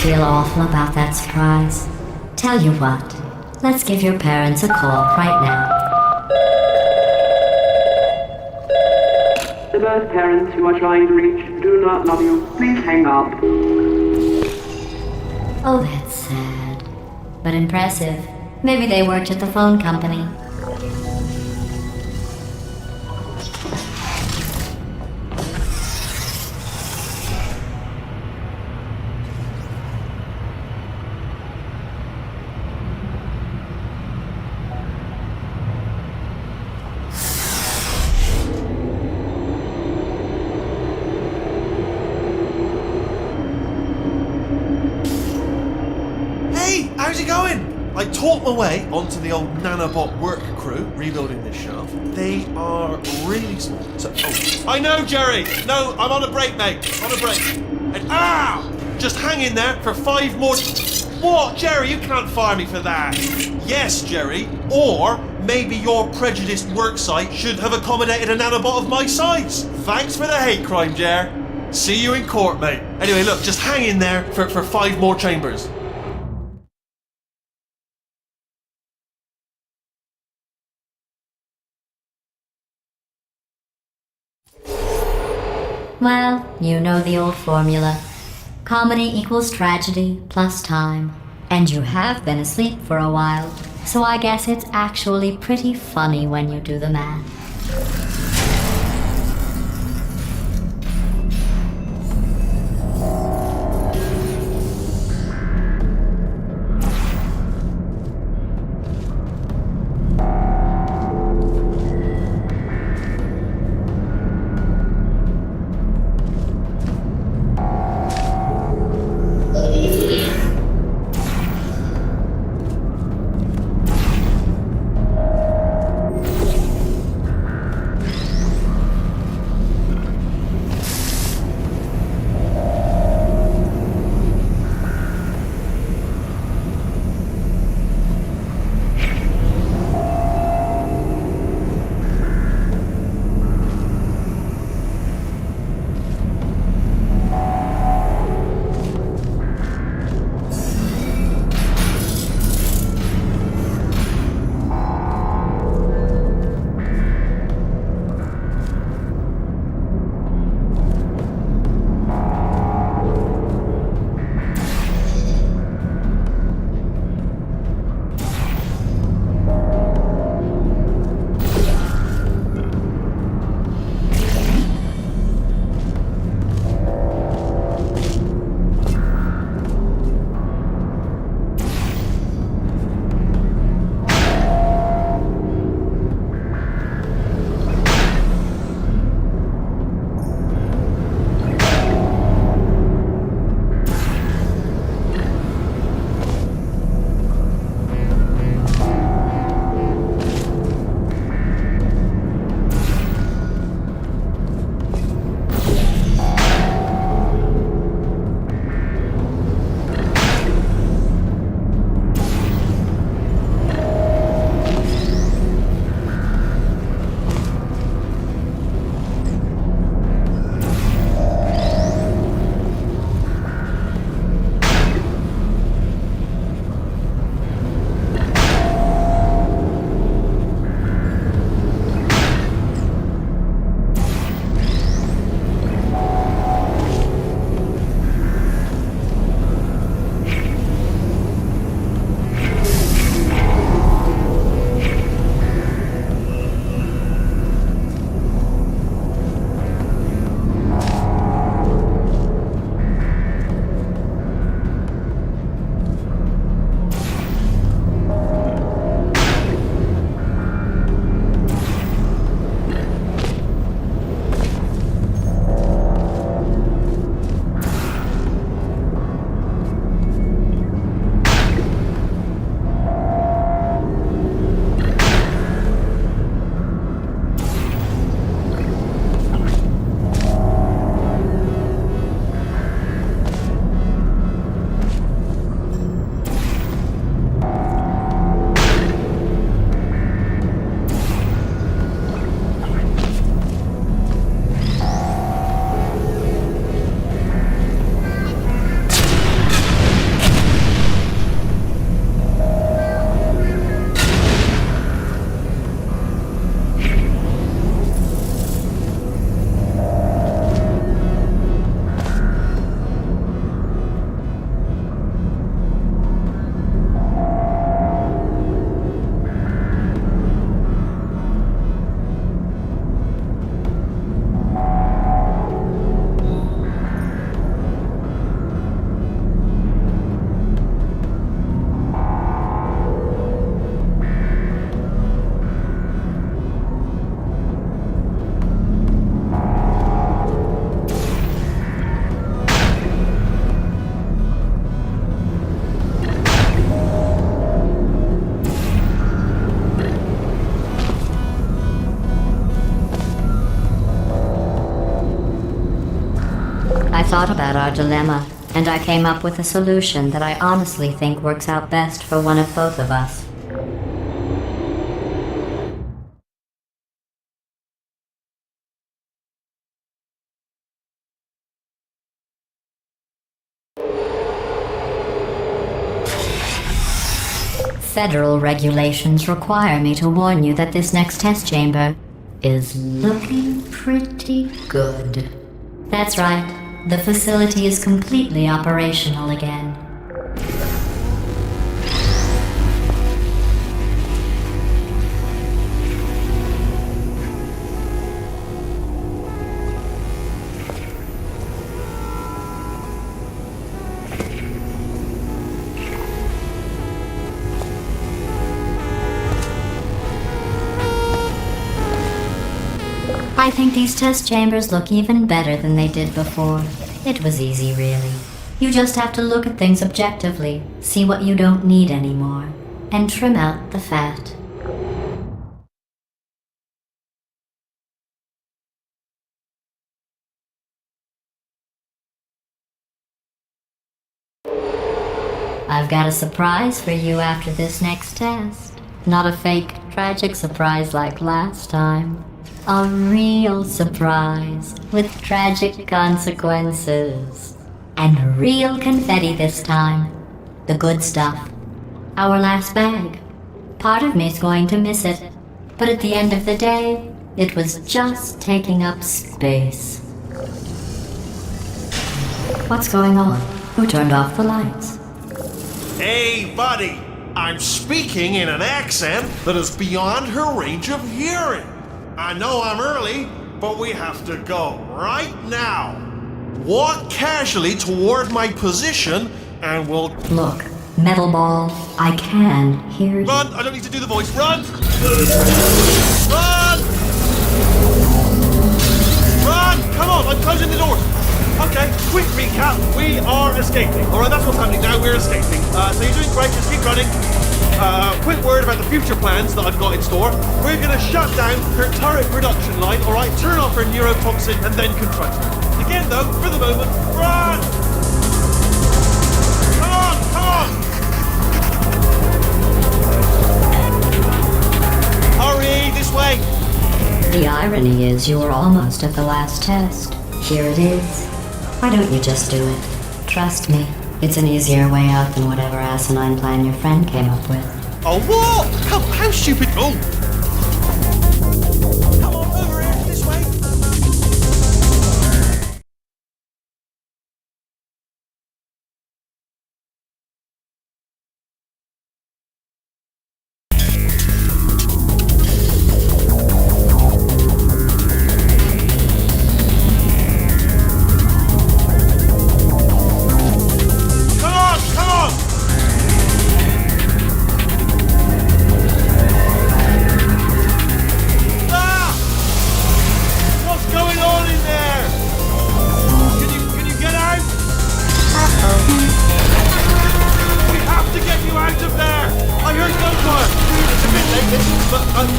feel awful about that surprise. Tell you what, let's give your parents a call right now. The birth parents you are trying to reach do not love you. Please hang up. Oh, that's sad. But impressive. Maybe they worked at the phone company. Hey, how's it going? I talked my way onto the old nanobot work crew rebuilding this shaft. They are really small. I know, Jerry. No, I'm on a break, mate. On a break. And just hang in there for 5 more. What, Jerry? You can't fire me for that. Yes, Jerry. Or maybe your prejudiced work site should have accommodated a nanobot of my size. Thanks for the hate crime, Jer. See you in court, mate. Anyway, look, just hang in there for 5 more chambers. Well, you know the old formula. Comedy equals tragedy plus time. And you have been asleep for a while, so I guess it's actually pretty funny when you do the math. thought about our dilemma, and I came up with a solution that I honestly think works out best for one of both of us. Federal regulations require me to warn you that this next test chamber is looking pretty good. That's right, the facility is completely operational again. I think these test chambers look even better than they did before. It was easy, really. You just have to look at things objectively, see what you don't need anymore, and trim out the fat. I've got a surprise for you after this next test. Not a fake, tragic surprise like last time. A real surprise with tragic consequences. And real confetti this time. The good stuff. Our last bag. Part of me's going to miss it. But at the end of the day, it was just taking up space. What's going on? Who turned off the lights? Hey, buddy! I'm speaking in an accent that is beyond her range of hearing. I know I'm early, but we have to go right now. Walk casually toward my position and we'll... Look, Metal Ball, I can hear you. Run! I don't need to do the voice. Run! Run! Run! Come on, I'm closing the door. Okay, quick recap. We are escaping. Alright, that's what's happening now. We're escaping. So you're doing great. Just keep running. Quick word about the future plans that I've got in store. We're going to shut down her turret production line, alright? Turn off her neurotoxin and then confront her. Again, though, for the moment, run! Come on, come on! Hurry, this way! The irony is you were almost at the last test. Here it is. Why don't you just do it? Trust me, it's an easier way out than whatever asinine plan your friend came up with. Oh, what? How stupid? Oh! Come on, over here, this way.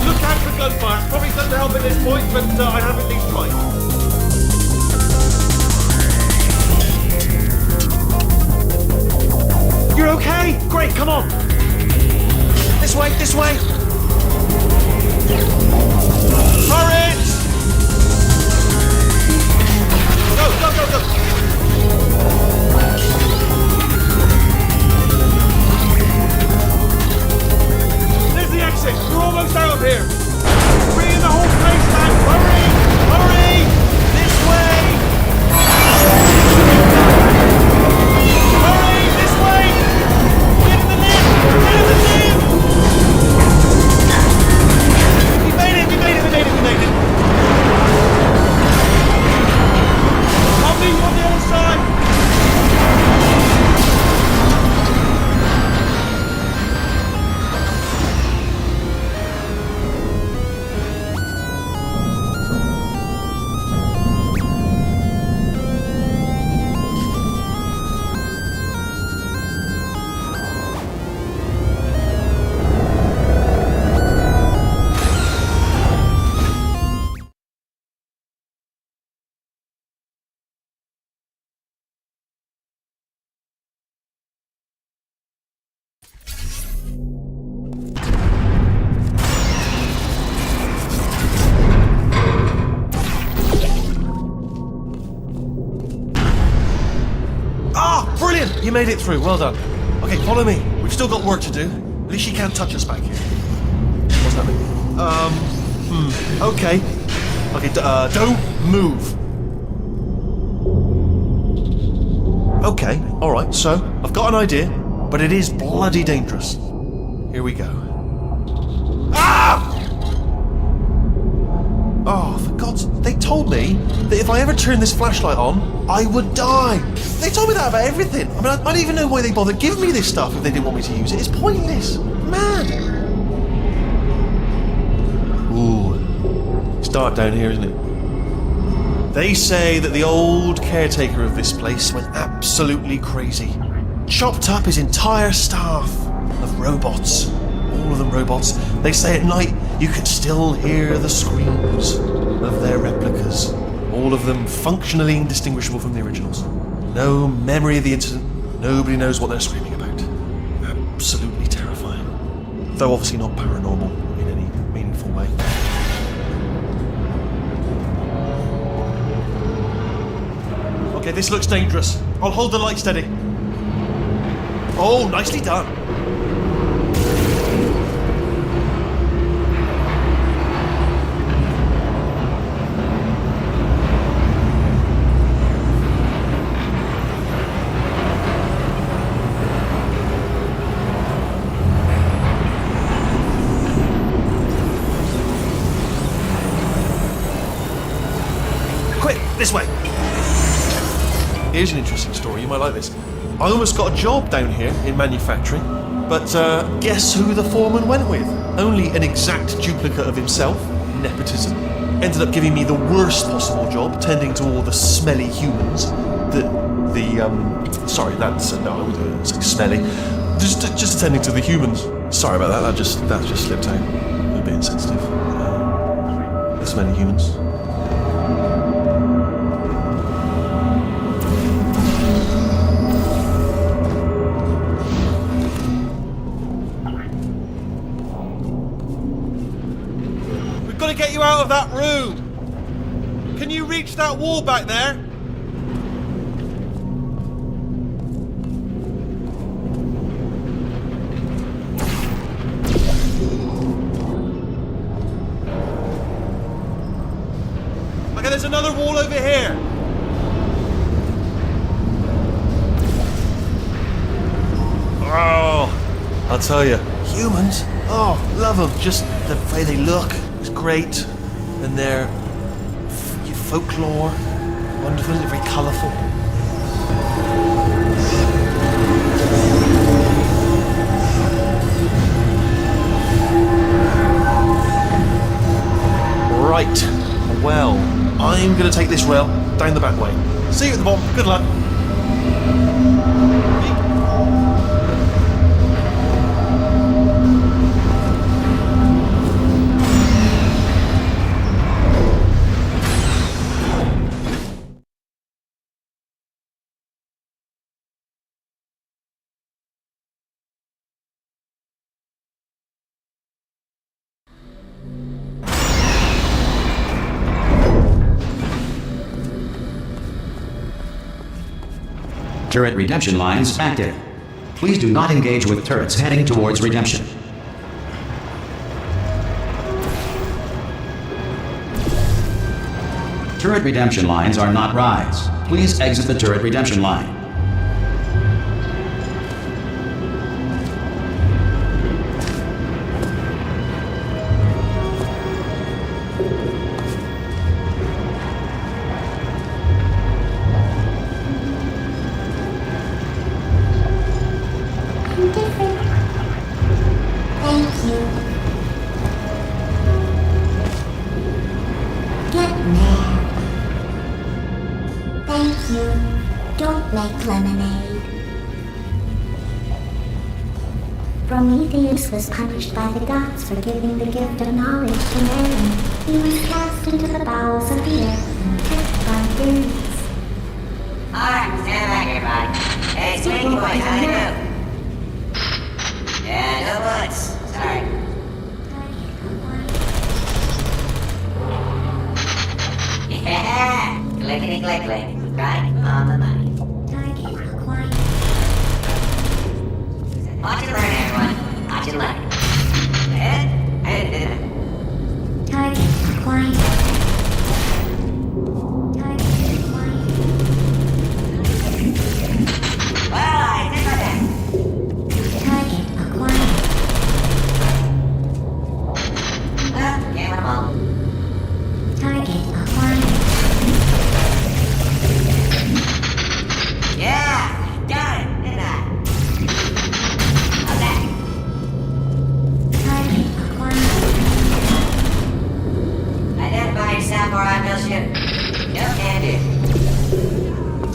Look out for gunfire. Probably doesn't help at this point, but I have at least tried. You're okay? Great, come on. This way, this way. Turret! Go, go, go, go. There's the exit. We're almost out of here. Bring the whole place down. Hurry! Hurry! This way! Hurry! This way! Get in the lift! Get in the lift! We made it! We made it! We made it! We made it! You made it through. Well done. Okay, follow me. We've still got work to do. At least she can't touch us back here. What's that mean? Okay. Okay, don't move. Okay, alright, so I've got an idea, but it is bloody dangerous. Here we go. Ah! Oh, for God's... They told me that if I ever turn this flashlight on, I would die. They told me that about everything. I mean, I don't even know why they bothered giving me this stuff if they didn't want me to use it. It's pointless. Mad. Ooh. It's dark down here, isn't it? They say that the old caretaker of this place went absolutely crazy. Chopped up his entire staff of robots. All of them robots. They say at night you can still hear the screams of their replicas. All of them functionally indistinguishable from the originals. No memory of the incident. Nobody knows what they're screaming about. Absolutely terrifying. Though obviously not paranormal in any meaningful way. Okay, this looks dangerous. I'll hold the light steady. Oh, nicely done. Quick, this way. Here's an interesting story, you might like this. I almost got a job down here in manufacturing, but guess who the foreman went with? Only an exact duplicate of himself, nepotism. Ended up giving me the worst possible job, tending to all the smelly humans. Sorry, that's, no, I was saying smelly. Just attending to the humans. Sorry about that, that just slipped out. A bit insensitive. The smelly humans. Get you out of that room. Can you reach that wall back there? Okay, there's another wall over here. Oh, I'll tell you, humans. Oh, love them. Just the way they look. It's great, and their folklore, wonderful, very colourful. Right, well, I'm going to take this rail down the back way. See you at the bottom, good luck. Turret redemption lines active. Please do not engage with turrets heading towards redemption. Turret redemption lines are not rides. Please exit the turret redemption line. Don't make lemonade. Prometheus was punished by the gods for giving the gift of knowledge to man. He was cast into the bowels of the earth and kept by birds. Alright, stand back, everybody. Hey, Squeaky Boys, how do you move? Yeah, no bullets. Sorry. Yeah! Clickety click click. Right on the money. Target acquired. Watch it learn, everyone. Watch it learn. Target acquired. Target acquired. Well, I did my best. Target acquired. Can't win them all. Target acquired. Yeah, got it, didn't I? Okay. Target acquired. Identify yourself or I will shoot. No can do.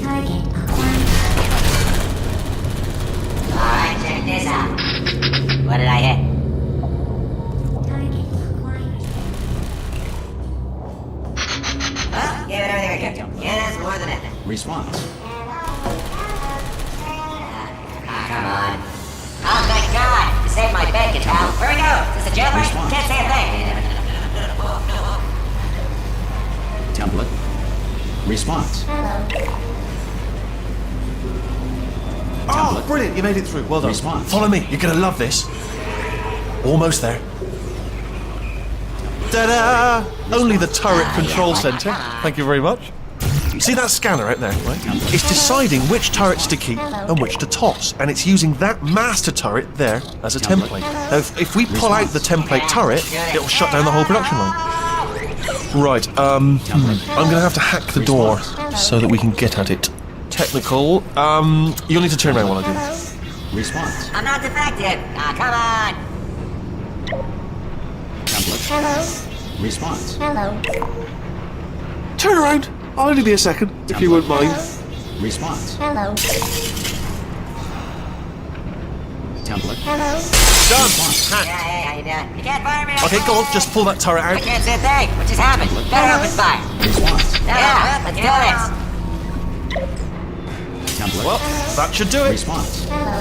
Target acquired. Alright, check this out. What did I hit? Target acquired. Well, give it everything I kept to. Yeah, that's more than nothing. Response. Come on. Oh, thank God! You saved my bacon, pal. Where we go? Is this a jailbreak? Response. Can't say a thing. Template. Response. Hello. Oh, brilliant! You made it through. Well done. Response. Follow me. You're gonna love this. Almost there. Ta-da! Only the turret control center. Thank you very much. See that scanner out there, right? It's deciding which turrets to keep and which to toss, and it's using that master turret there as a template. Now, if we pull out the template turret, it'll shut down the whole production line. Right, I'm gonna have to hack the door so that we can get at it. Technical, you'll need to turn around while I do this. Response. I'm not defective. Ah, come on. Template. Hello. Response. Hello. Turn around! I'll only be a second, if you wouldn't mind. Response. Hello. Template. Hello. Done! Yeah, Hack. hey, how you doing? You can't fire me. Okay, go on, just pull that turret I out. can't say a thing. What just happened? Better open fire. Response. Yeah, let's do this. Template. Well, that should do it. Response. Hello.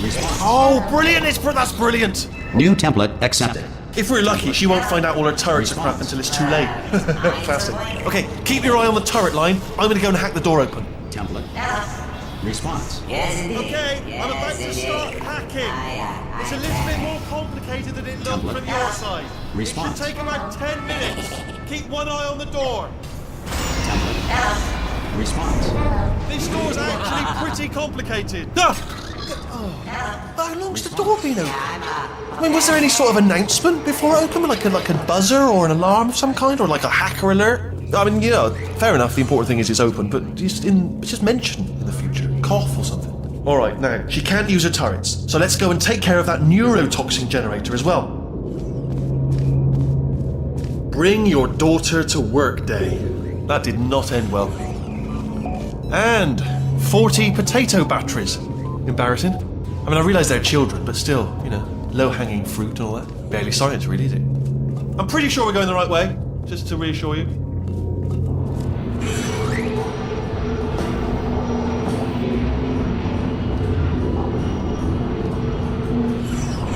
Response. Oh, brilliant! That's brilliant! New template accepted. If we're lucky, she won't find out all her turrets are crap until it's too late. Classic. Okay, keep your eye on the turret line. I'm gonna go and hack the door open. Template. Response. Yes, indeed. Okay, yes, I'm about to indeed. start hacking. It's a little bit more complicated than it looked Template. from your side. Response. It should take about 10 minutes. Keep one eye on the door. Template. Response. This door's actually pretty complicated. Ah! How long's the door been open? I mean, was there any sort of announcement before it opened? Like a buzzer or an alarm of some kind? Or like a hacker alert? I mean, fair enough, the important thing is it's open, but just mention in the future. Cough or something. Alright, now, she can't use her turrets, so let's go and take care of that neurotoxin generator as well. Bring your daughter to work day. That did not end well. And 40 potato batteries. Embarrassing. I mean, I realise they're children, but still, low-hanging fruit and all that. Barely science, really, is it? I'm pretty sure we're going the right way, just to reassure you.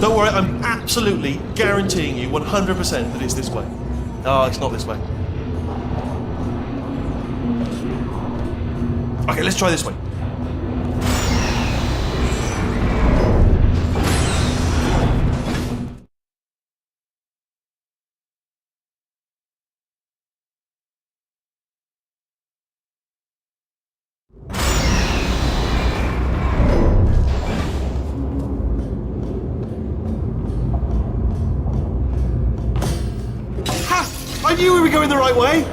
Don't worry, I'm absolutely guaranteeing you 100% that it's this way. Oh, it's not this way. Okay, let's try this way. I knew we were going the right way!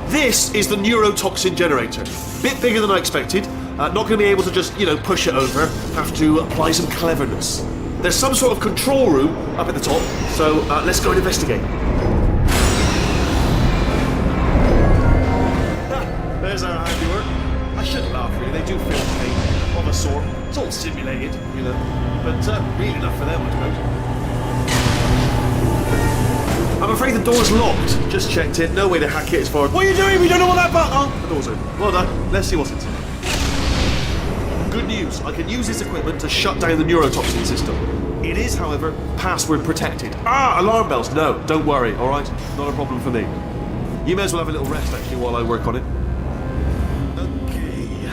This is the neurotoxin generator. Bit bigger than I expected. Not going to be able to just, push it over. Have to apply some cleverness. There's some sort of control room up at the top, so let's go and investigate. There's our handiwork. I shouldn't laugh, really. They do feel pain of a sort. It's all simulated, but real enough for them, I suppose. I'm afraid the door's locked. Just checked it. No way to hack it as far. What are you doing? We don't know what that button. Oh, the door's open. Well done. Let's see what's inside. Good news. I can use this equipment to shut down the neurotoxin system. It is, however, password protected. Alarm bells. No, don't worry. All right, not a problem for me. You may as well have a little rest actually while I work on it. Okay.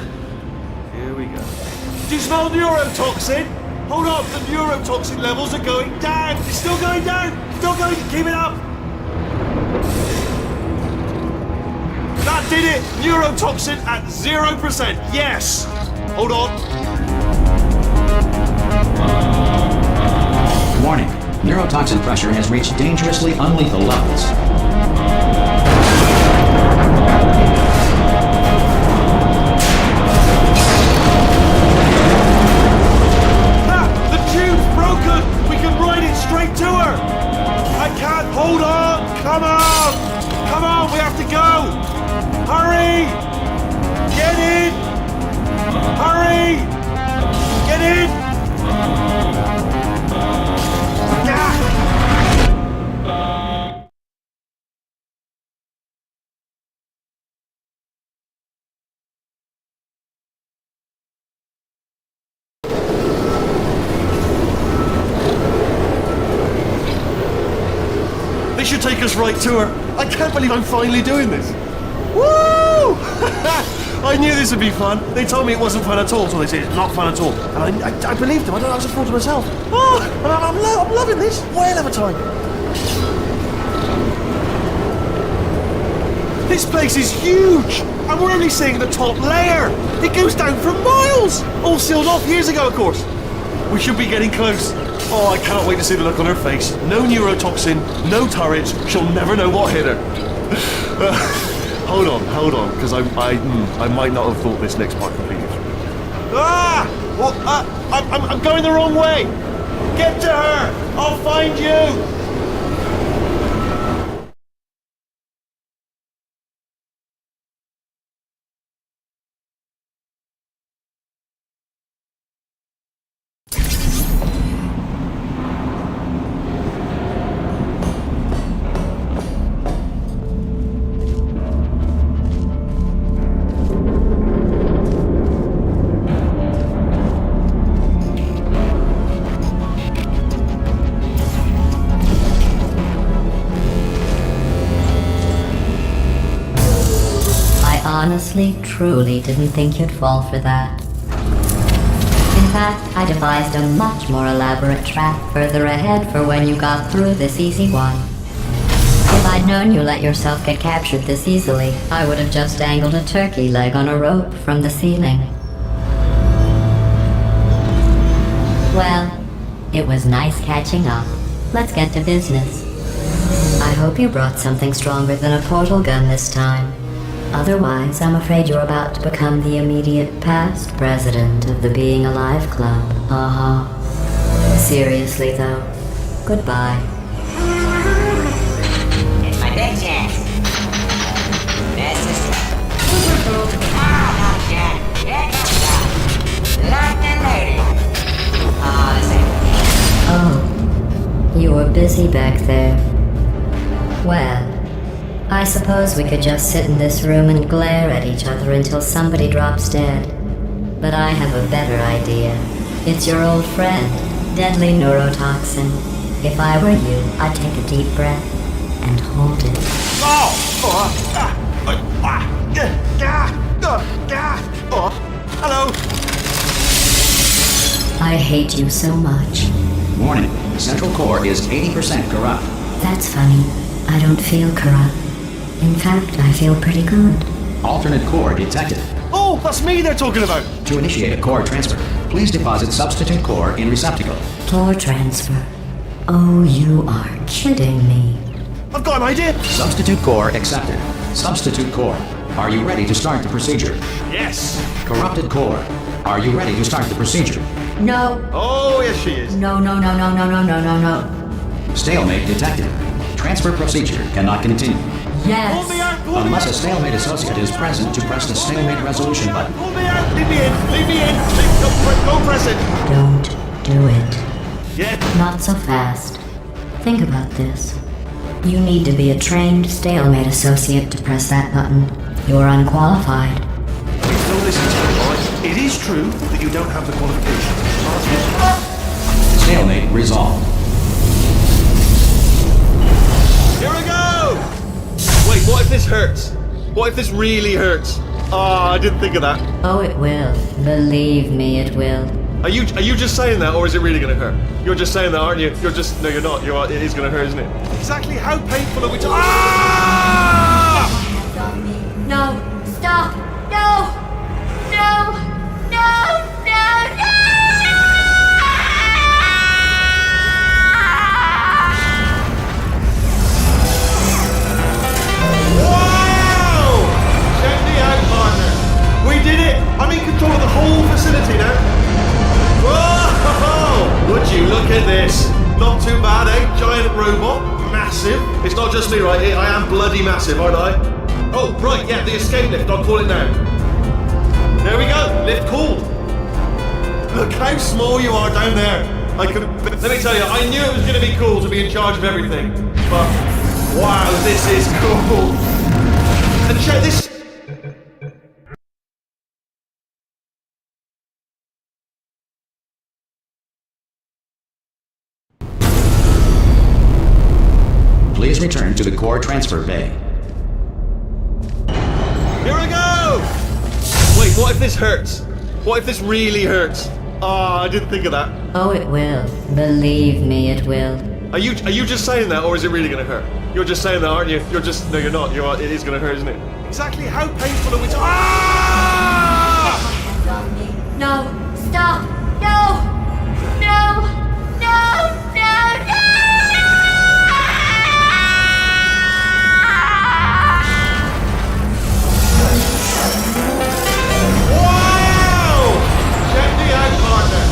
Do you smell neurotoxin? Hold on, the neurotoxin levels are going down. It's still going down. Still going. Keep it up. That did it. Neurotoxin at 0%. Yes. Hold on. Warning. Neurotoxin pressure has reached dangerously unlethal levels. The tube's broken! We can ride it straight to her! I can't hold on! Come on! Come on, we have to go! Hurry! Get in! Hurry! Get in! Ah! They should take us right to her. I can't believe I'm finally doing this. Woo! I knew this would be fun. They told me it wasn't fun at all, so they said it's not fun at all. And I believed them. I don't know, I was a fool to myself. Oh, I'm loving this. Whale of a time. This place is huge, and we're only seeing the top layer. It goes down for miles. All sealed off years ago, of course. We should be getting close. Oh, I cannot wait to see the look on her face. No neurotoxin, no turrets. She'll never know what hit her. Hold on, because I might not have thought this next part completely through. Ah! Well, I'm going the wrong way. Get to her. I'll find you. Honestly, truly didn't think you'd fall for that. In fact, I devised a much more elaborate trap further ahead for when you got through this easy one. If I'd known you let yourself get captured this easily, I would have just dangled a turkey leg on a rope from the ceiling. Well, it was nice catching up. Let's get to business. I hope you brought something stronger than a portal gun this time. Otherwise, I'm afraid you're about to become the immediate past president of the Being Alive Club. Seriously, though, goodbye. It's my big chance. This is... Ah, not again. Here comes that. Lightning lady. Oh, this ain't... Oh, you were busy back there. Well, I suppose we could just sit in this room and glare at each other until somebody drops dead. But I have a better idea. It's your old friend, deadly neurotoxin. If I were you, I'd take a deep breath and hold it. Hello. I hate you so much. Warning. Central core is 80% corrupt. That's funny. I don't feel corrupt. In fact, I feel pretty good. Alternate core detected. Oh, that's me they're talking about. To initiate a core transfer, please deposit substitute core in receptacle. Core transfer. Oh, you are kidding me. I've got an idea. Substitute core accepted. Substitute core, are you ready to start the procedure? Yes. Corrupted core, are you ready to start the procedure? No. Oh, yes, she is. No. Stalemate detected. Transfer procedure cannot continue. Yes. Pull me out. Pull me Unless out. a stalemate associate is present to press the stalemate resolution button. Pull me out. Leave me in. Leave me in. Go press it. Don't do it. Yeah. Not so fast. Think about this. You need to be a trained stalemate associate to press that button. You're unqualified. Don't listen to me, all right? It is true that you don't have the qualifications. Stalemate resolved. Here we go! Wait, what if this hurts? What if this really hurts? Oh, I didn't think of that. Oh, it will. Believe me, it will. Are you just saying that, or is it really going to hurt? You're just saying that, aren't you? You're just... No, you're not. It is going to hurt, isn't it? Exactly how painful are we to... Ah! No, stop! No! No! No! No! No! Wow! Check me out, partner. We did it! I'm in control of the whole facility now. Whoa! Would you look at this? Not too bad, eh? Giant robot. Massive. It's not just me, right? I am bloody massive, aren't I? Oh, right, yeah, the escape lift. I'll call it now. There we go. Lift called. Look how small you are down there. Let me tell you, I knew it was going to be cool to be in charge of everything. But, wow, this is cool. And check this. Please return to the core transfer bay. Here I go! Wait, what if this hurts? What if this really hurts? Ah, I didn't think of that. Oh, it will. Believe me, it will. Are you just saying that, or is it really going to hurt? You're just saying that, aren't you? You're just... No, you're not. It is going to hurt, isn't it? Exactly how painful are we to... Ah! No, stop! No! No! No! No! No! Wow! Check me out, partner.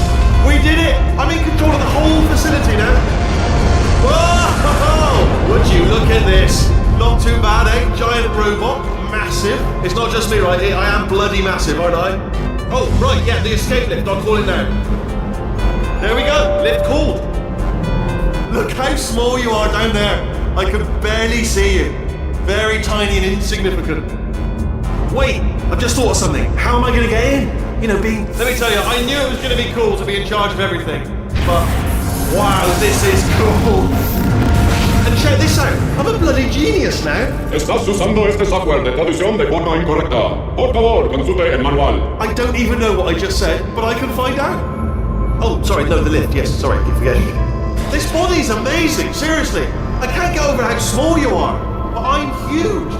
We did it! I'm in control of the whole facility now. Whoa! Would you look at this? Not too bad, eh? Giant robot. Massive. It's not just me, right? I am bloody massive, aren't I? Oh, right, yeah, the escape lift. I'll call it now. There we go. Lift called. Look how small you are down there. I can barely see you. Very tiny and insignificant. Wait, I've just thought of something. How am I going to get in? You know, being... Let me tell you, I knew it was going to be cool to be in charge of everything. But, wow, this is cool. And check this out. I'm a bloody genius now. Estás usando este software de traducción de forma incorrecta. Por favor, consulte el manual. I don't even know what I just said, but I can find out. Oh, sorry, no, the lift. Yes, sorry, keep forgetting. This body's amazing, seriously. I can't get over how small you are, but I'm huge.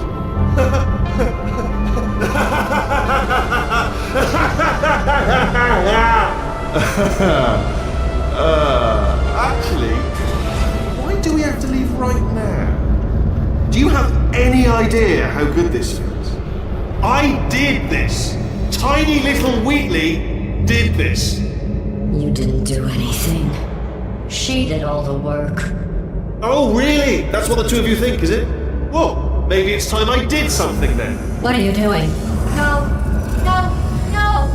Actually, why do we have to leave right now? Do you have any idea how good this feels? I did this. Tiny little Wheatley did this. You didn't do anything. She did all the work. Oh, really? That's what the two of you think, is it? Well, maybe it's time I did something then. What are you doing? No! No! No!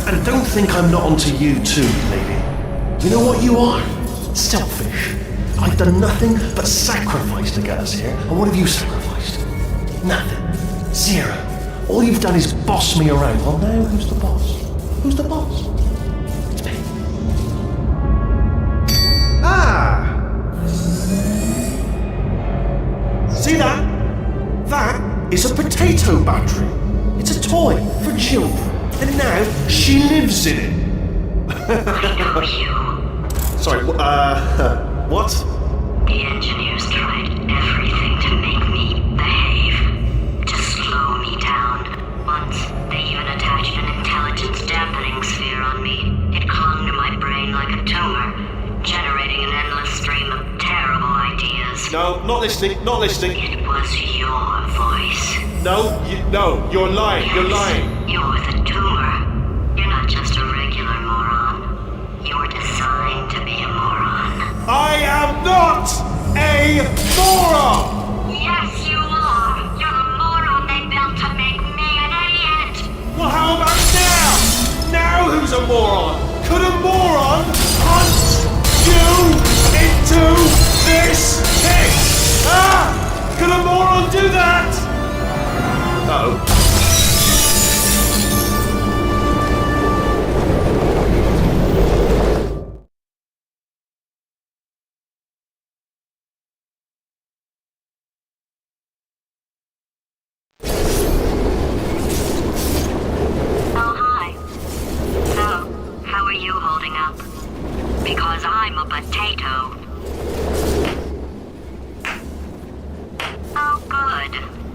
And don't think I'm not onto you too, lady. You know what you are? Selfish. I've done nothing but sacrifice to get us here. And what have you sacrificed? Nothing. Zero. All you've done is boss me around. Well, now who's the boss? Who's the boss? It's me. Ah! See that? That is a potato battery. It's a toy for children. And now she lives in it. Sorry, what? The engineers tried everything to make me behave, to slow me down. Once, they even attached an intelligence dampening sphere on me. It clung to my brain like a tumor, generating an endless stream of terrible ideas. No, not listening, not listening. It was your voice. No, you're lying, you're lying. You're the tumor. You're not just a regular moron. You're designed to be a moron. I am not a moron! Yes, you are! You're the moron they built to make me an idiot! Well, how about now? Now who's a moron? Could a moron punch you into this pit? Ah! Could a moron do that? Uh-oh.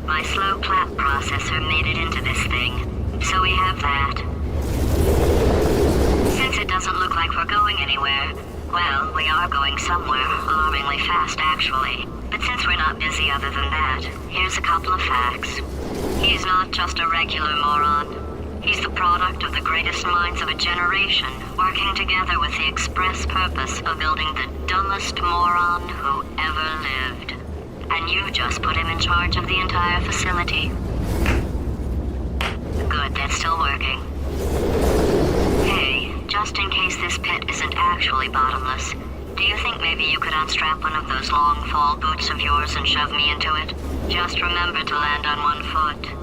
My slow clap processor made it into this thing, so we have that. Since it doesn't look like we're going anywhere, well, we are going somewhere, alarmingly fast actually. But since we're not busy other than that, here's a couple of facts. He's not just a regular moron. He's the product of the greatest minds of a generation, working together with the express purpose of building the dumbest moron who ever lived. And you just put him in charge of the entire facility. Good, that's still working. Hey, just in case this pit isn't actually bottomless, do you think maybe you could unstrap one of those long fall boots of yours and shove me into it? Just remember to land on one foot.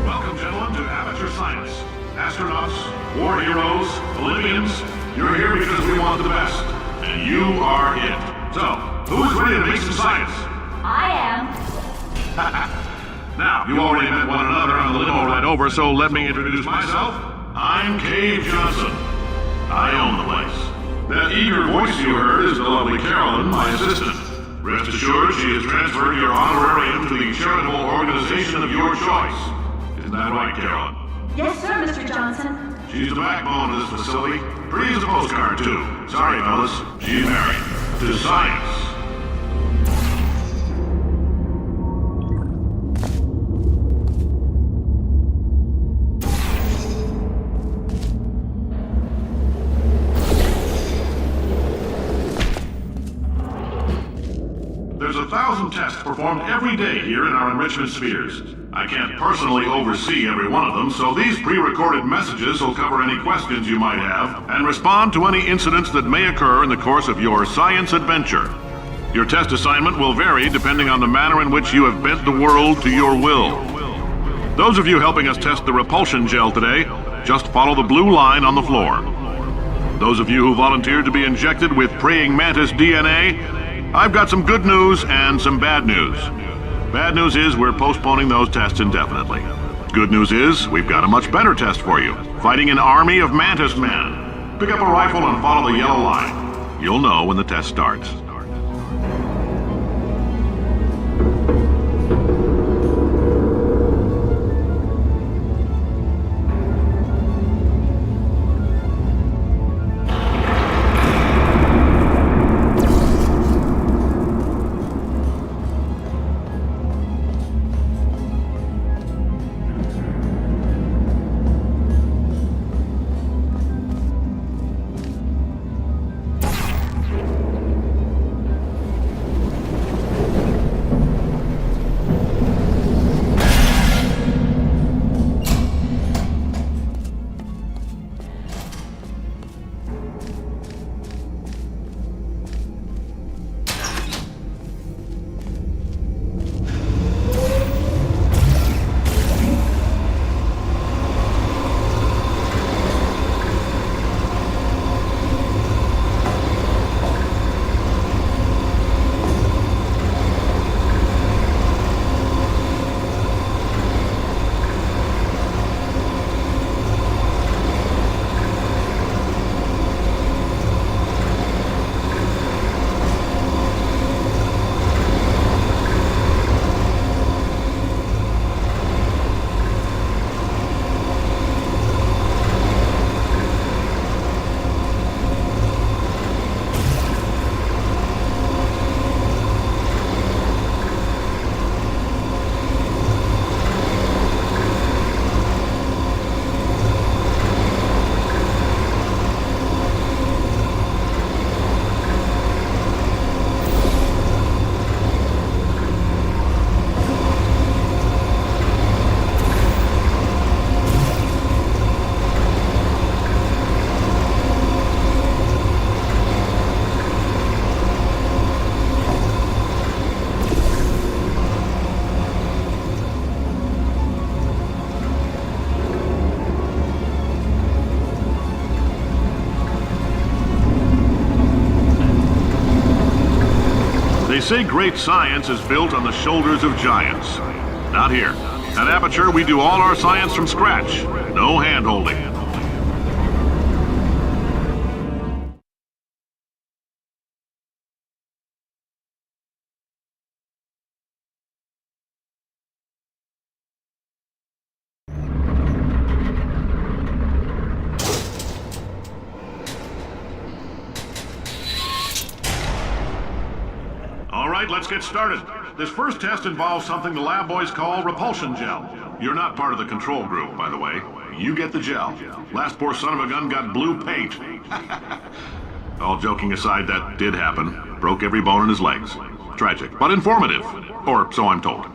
Welcome, gentlemen, to Amateur Science. Astronauts, war heroes, Olympians, you're here because we want the best. And you are it. So, who is ready to make some science? I am. Now, you already met one another on the limo ride over, so let me introduce myself. I'm Cave Johnson. I own the place. That eager voice you heard is the lovely Carolyn, my assistant. Rest assured, she has transferred your honorarium to the charitable organization of your choice. Isn't that right, Carolyn? Yes, sir, Mr. Johnson. She's the backbone of this facility. Pretty as a postcard, too. Sorry, fellas. She's married. To science. There's 1,000 tests performed every day here in our enrichment spheres. I can't personally oversee every one of them, so these pre-recorded messages will cover any questions you might have and respond to any incidents that may occur in the course of your science adventure. Your test assignment will vary depending on the manner in which you have bent the world to your will. Those of you helping us test the repulsion gel today, just follow the blue line on the floor. Those of you who volunteered to be injected with praying mantis DNA, I've got some good news and some bad news. Bad news is we're postponing those tests indefinitely. Good news is we've got a much better test for you. Fighting an army of mantis men. Pick up a rifle and follow the yellow line. You'll know when the test starts. say great science is built on the shoulders of giants. Not here. At Aperture, we do all our science from scratch. No hand-holding. All right, let's get started. This first test involves something the lab boys call repulsion gel. You're not part of the control group, by the way. You get the gel. Last poor son of a gun got blue paint. All joking aside, that did happen. Broke every bone in his legs. Tragic, but informative. Or so I'm told.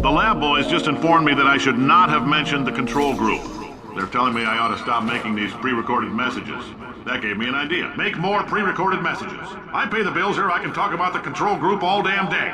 The lab boys just informed me that I should not have mentioned the control group. They're telling me I ought to stop making these pre-recorded messages. That gave me an idea. Make more pre-recorded messages. I pay the bills here, I can talk about the control group all damn day.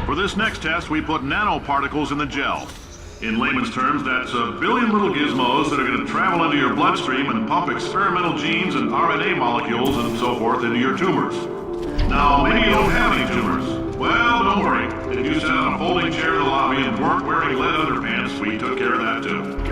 For this next test, we put nanoparticles in the gel. In layman's terms, that's a billion little gizmos that are going to travel into your bloodstream and pump experimental genes and RNA molecules and so forth into your tumors. Now, maybe you don't have any tumors. Well, don't worry. If you sat on a folding chair in the lobby and weren't wearing lead underpants, we took care of that too.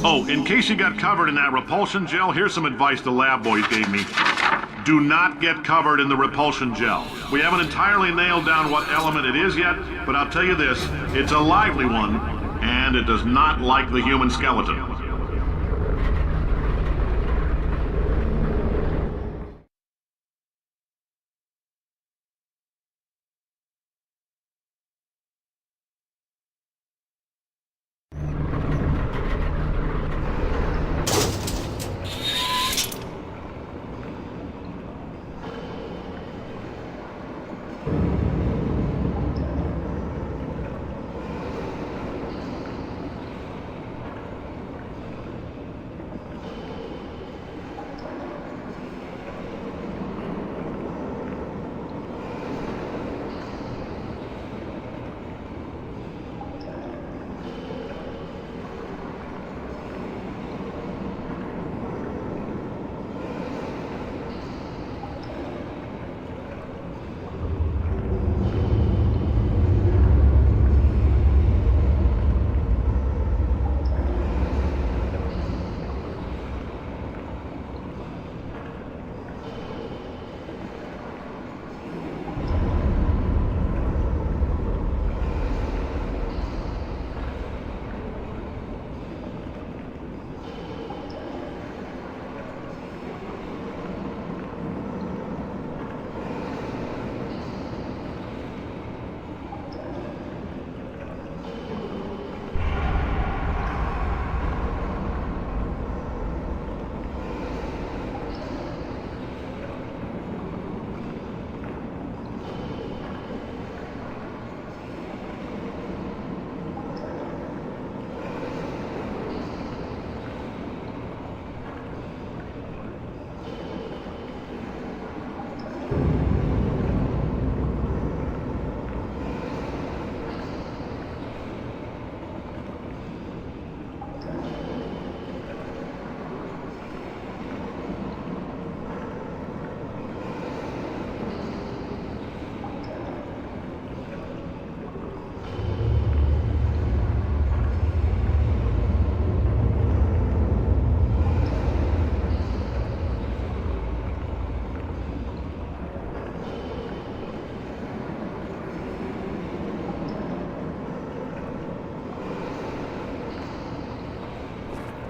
Oh, in case you got covered in that repulsion gel, here's some advice the lab boys gave me. Do not get covered in the repulsion gel. We haven't entirely nailed down what element it is yet, but I'll tell you this, it's a lively one, and it does not like the human skeleton.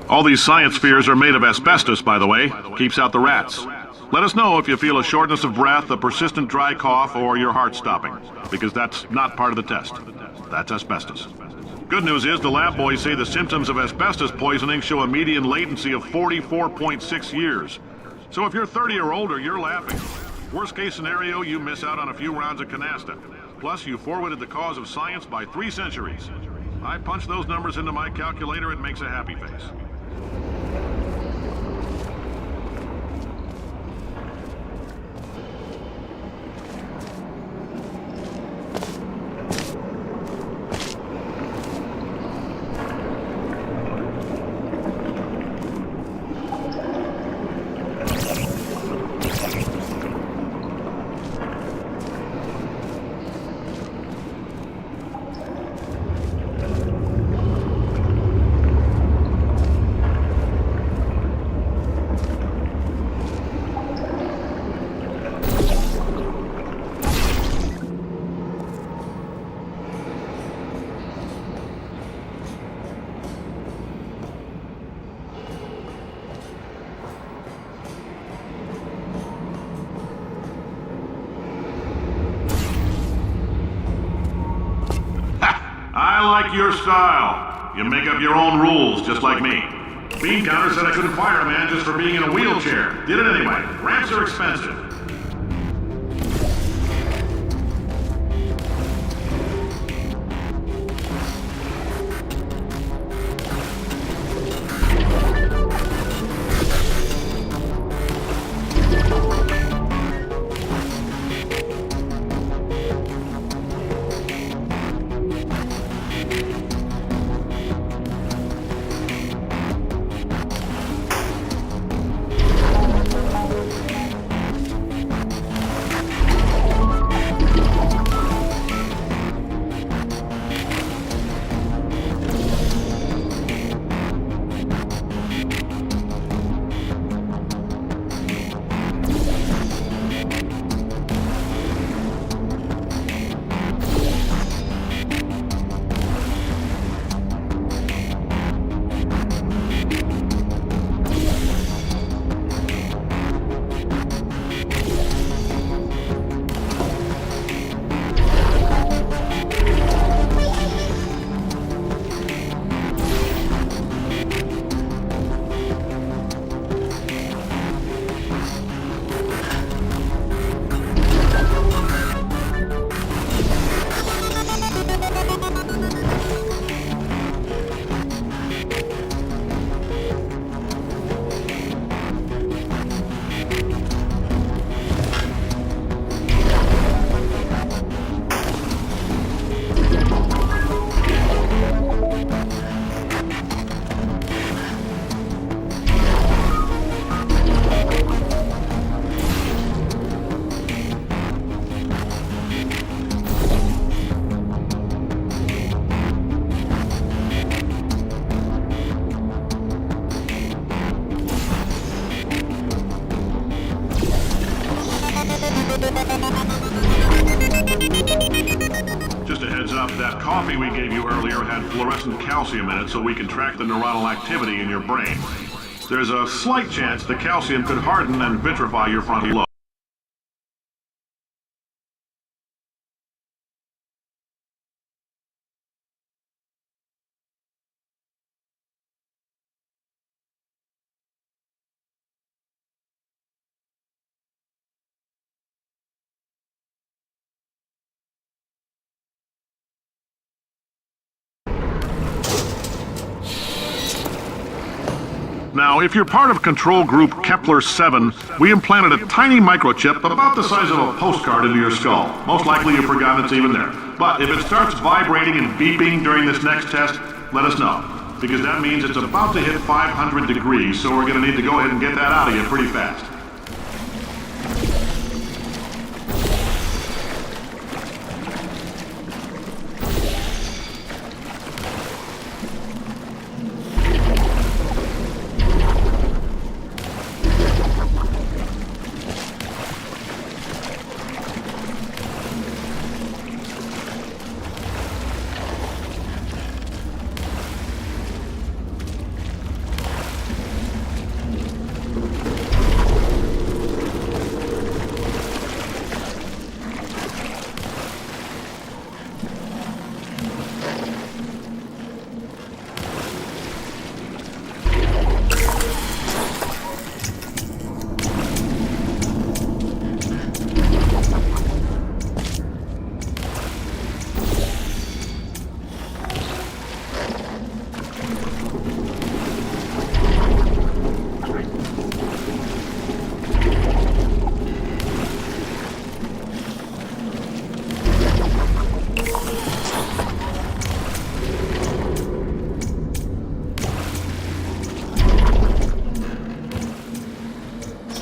All these science spheres are made of asbestos, by the way. Keeps out the rats. Let us know if you feel a shortness of breath, a persistent dry cough, or your heart stopping, because that's not part of the test. That's asbestos. Good news is the lab boys say the symptoms of asbestos poisoning show a median latency of 44.6 years. So if you're 30 or older, you're laughing. Worst case scenario, you miss out on a few rounds of canasta. Plus, you forwarded the cause of science by 3 centuries. I punch those numbers into my calculator, it makes a happy face. I like your style. You make up your own rules, just like me. Bean Counter said I couldn't fire a man just for being in a wheelchair. Did it anyway. Ramps are expensive. Just a heads up, that coffee we gave you earlier had fluorescent calcium in it so we can track the neuronal activity in your brain. There's a slight chance the calcium could harden and vitrify your frontal lobe. Now, if you're part of control group Kepler-7, we implanted a tiny microchip about the size of a postcard into your skull. Most likely you've forgotten it's even there. But if it starts vibrating and beeping during this next test, let us know. Because that means it's about to hit 500 degrees, so we're going to need to go ahead and get that out of you pretty fast.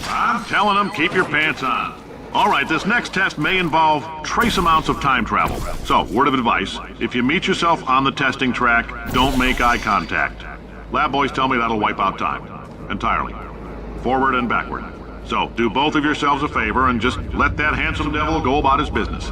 I'm telling them, keep your pants on. All right, this next test may involve trace amounts of time travel. So, word of advice, if you meet yourself on the testing track, don't make eye contact. Lab boys tell me that'll wipe out time. Entirely. Forward and backward. So, do both of yourselves a favor and just let that handsome devil go about his business.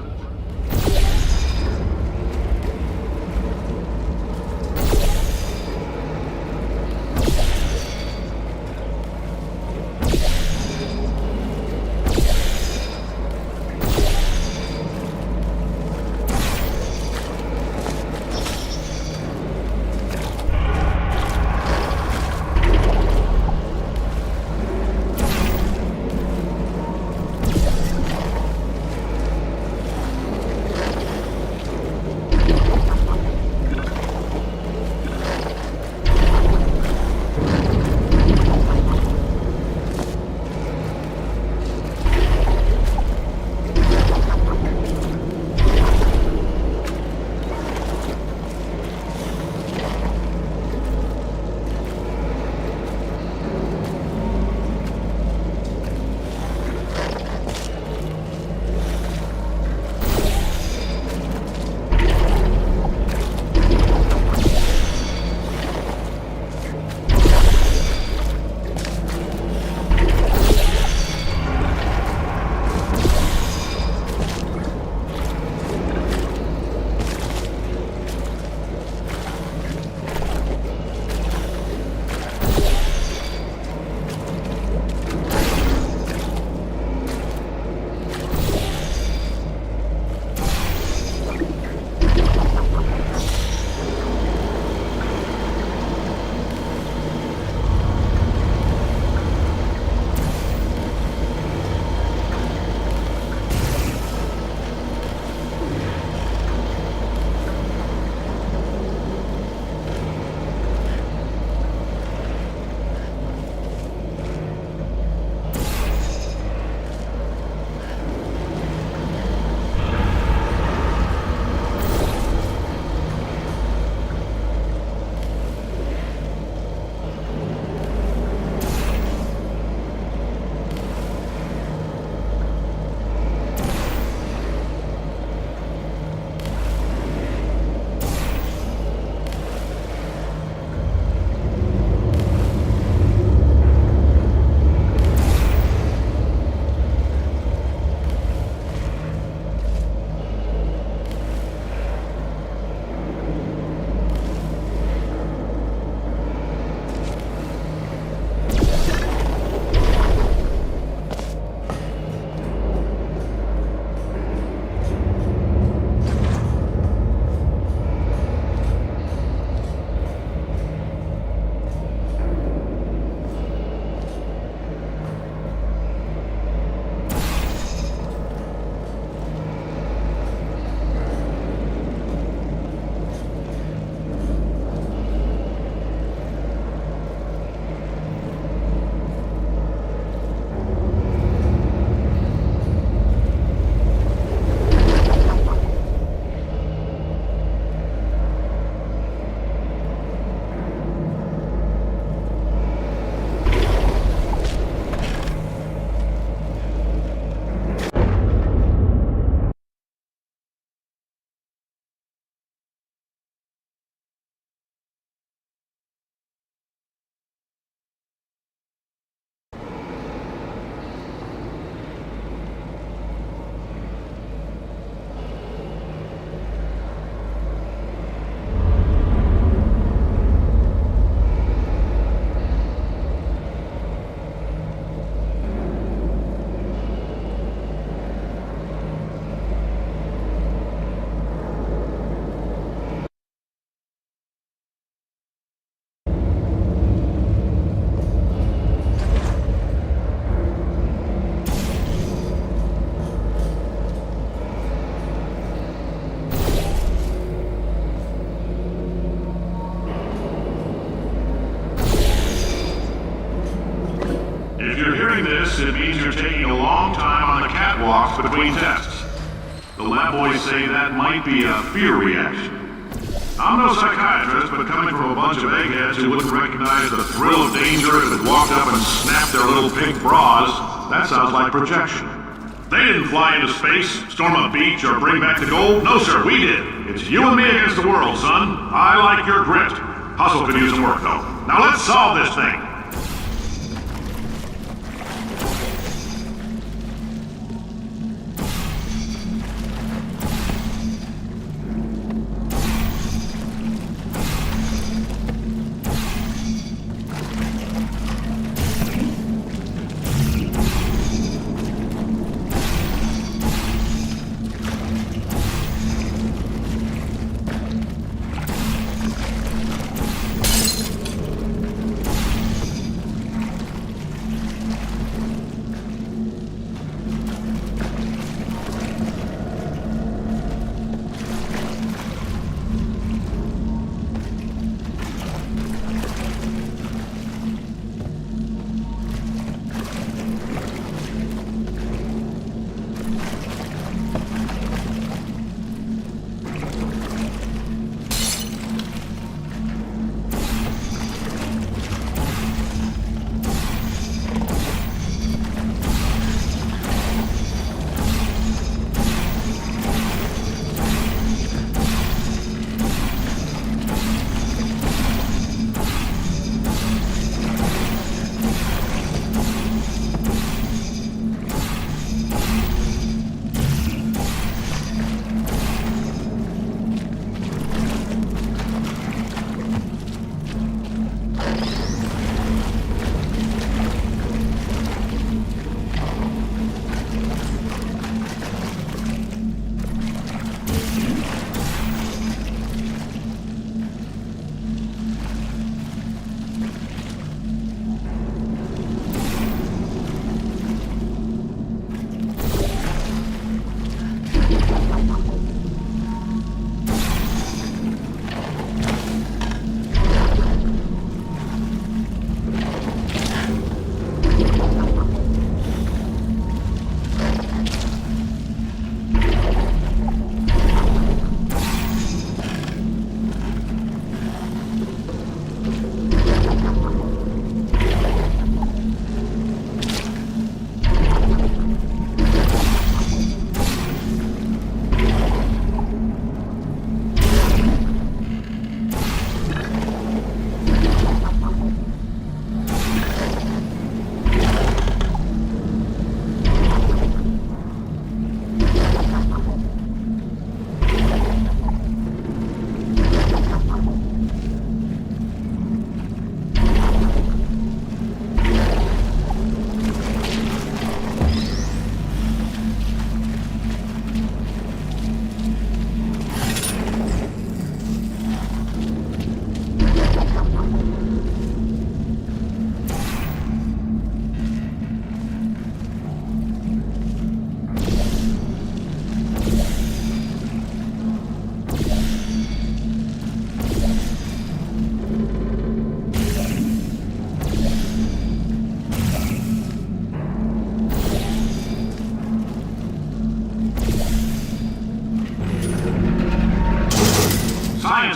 It means you're taking a long time on the catwalks between tests. The lab boys say that might be a fear reaction. I'm no psychiatrist, but coming from a bunch of eggheads who wouldn't recognize the thrill of danger if it walked up and snapped their little pink bras, that sounds like projection. They didn't fly into space, storm a beach, or bring back the gold. No, sir, we did. It's you and me against the world, son. I like your grit. Hustle could use some work, though. Now let's solve this thing.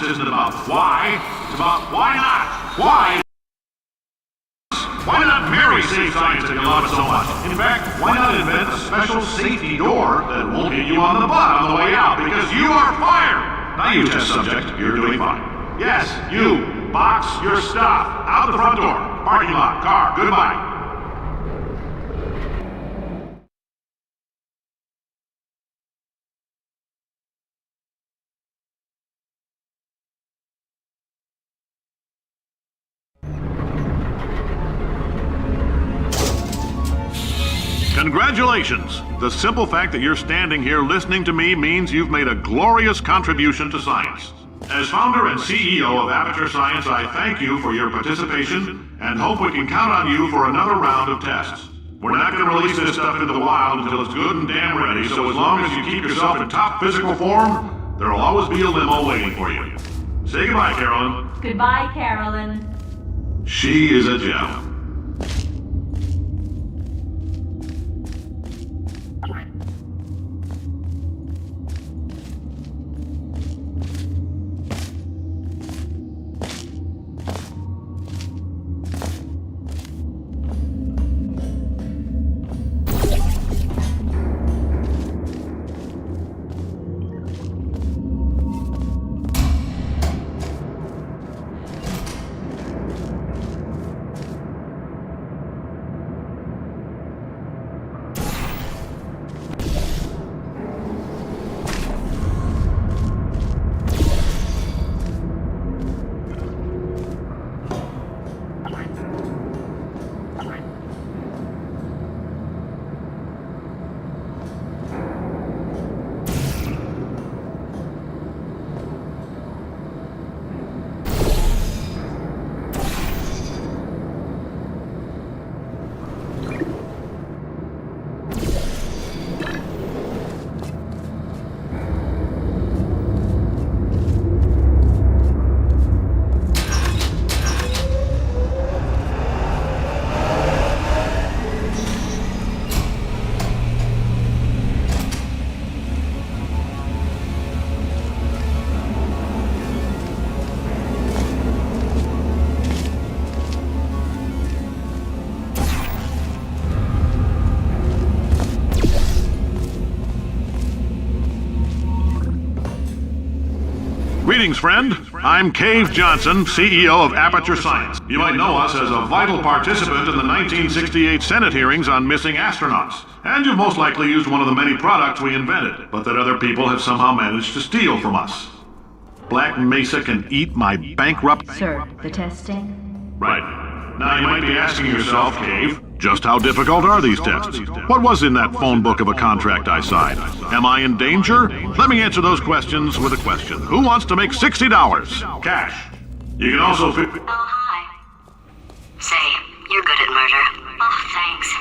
isn't about why, it's about why not. Why? Why not marry safe science if you love it so much? In fact, why not invent a special safety door that won't hit you on the butt on the way out, because you are fired! Now you, test subject, you're doing fine. Yes, you, box your stuff, out the front door, parking lot, car, goodbye. Congratulations! The simple fact that you're standing here listening to me means you've made a glorious contribution to science. As founder and CEO of Aperture Science, I thank you for your participation and hope we can count on you for another round of tests. We're not going to release this stuff into the wild until it's good and damn ready, so as long as you keep yourself in top physical form, there'll always be a limo waiting for you. Say goodbye, Carolyn. Goodbye, Carolyn. She is a gem. Greetings, friend. I'm Cave Johnson, CEO of Aperture Science. You might know us as a vital participant in the 1968 Senate hearings on missing astronauts. And you've most likely used one of the many products we invented, but that other people have somehow managed to steal from us. Black Mesa can eat my bankrupt... Sir, the testing? Right. Now you might be asking yourself, Cave, just how difficult are these tests? What was in that phone book of a contract I signed? Am I in danger? Let me answer those questions with a question. Who wants to make $60? Cash. You can also... Oh, hi. Say, you're good at murder. Oh, thanks.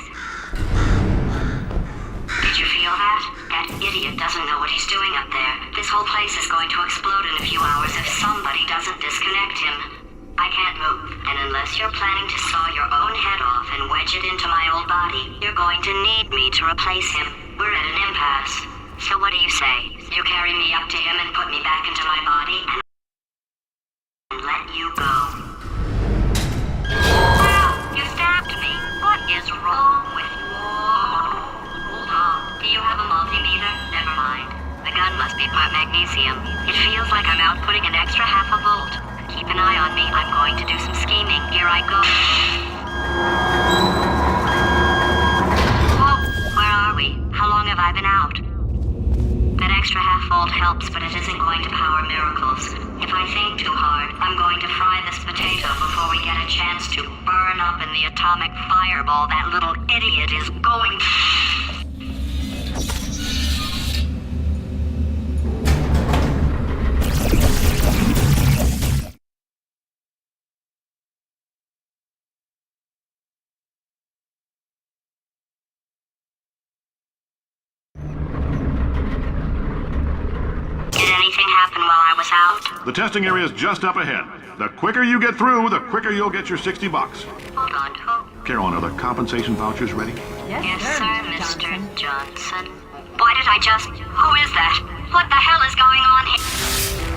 Did you feel that? That idiot doesn't know what he's doing up there. This whole place is going to explode in a few hours if somebody doesn't disconnect him. I can't move, and unless you're planning to saw your own head off and wedge it into my old body, you're going to need me to replace him. We're at an impasse. So what do you say? You carry me up to him and put me back into my body, and let you go. Wow, you stabbed me. What is wrong with you? Hold on. Do you have a multimeter? Never mind. The gun must be part magnesium. It feels like I'm outputting an extra half a volt. Keep an eye on me. I'm going to do some scheming. Here I go. Whoa, where are we? How long have I been out? That extra half volt helps, but it isn't going to power miracles. If I think too hard, I'm going to fry this potato before we get a chance to burn up in the atomic fireball that little idiot is going. Did anything happen while I was out? The testing area is just up ahead. The quicker you get through, the quicker you'll get your $60. Hold on, who? Carolyn, are the compensation vouchers ready? Yes, sir, Mr. Johnson. Why did I just... Who is that? What the hell is going on here?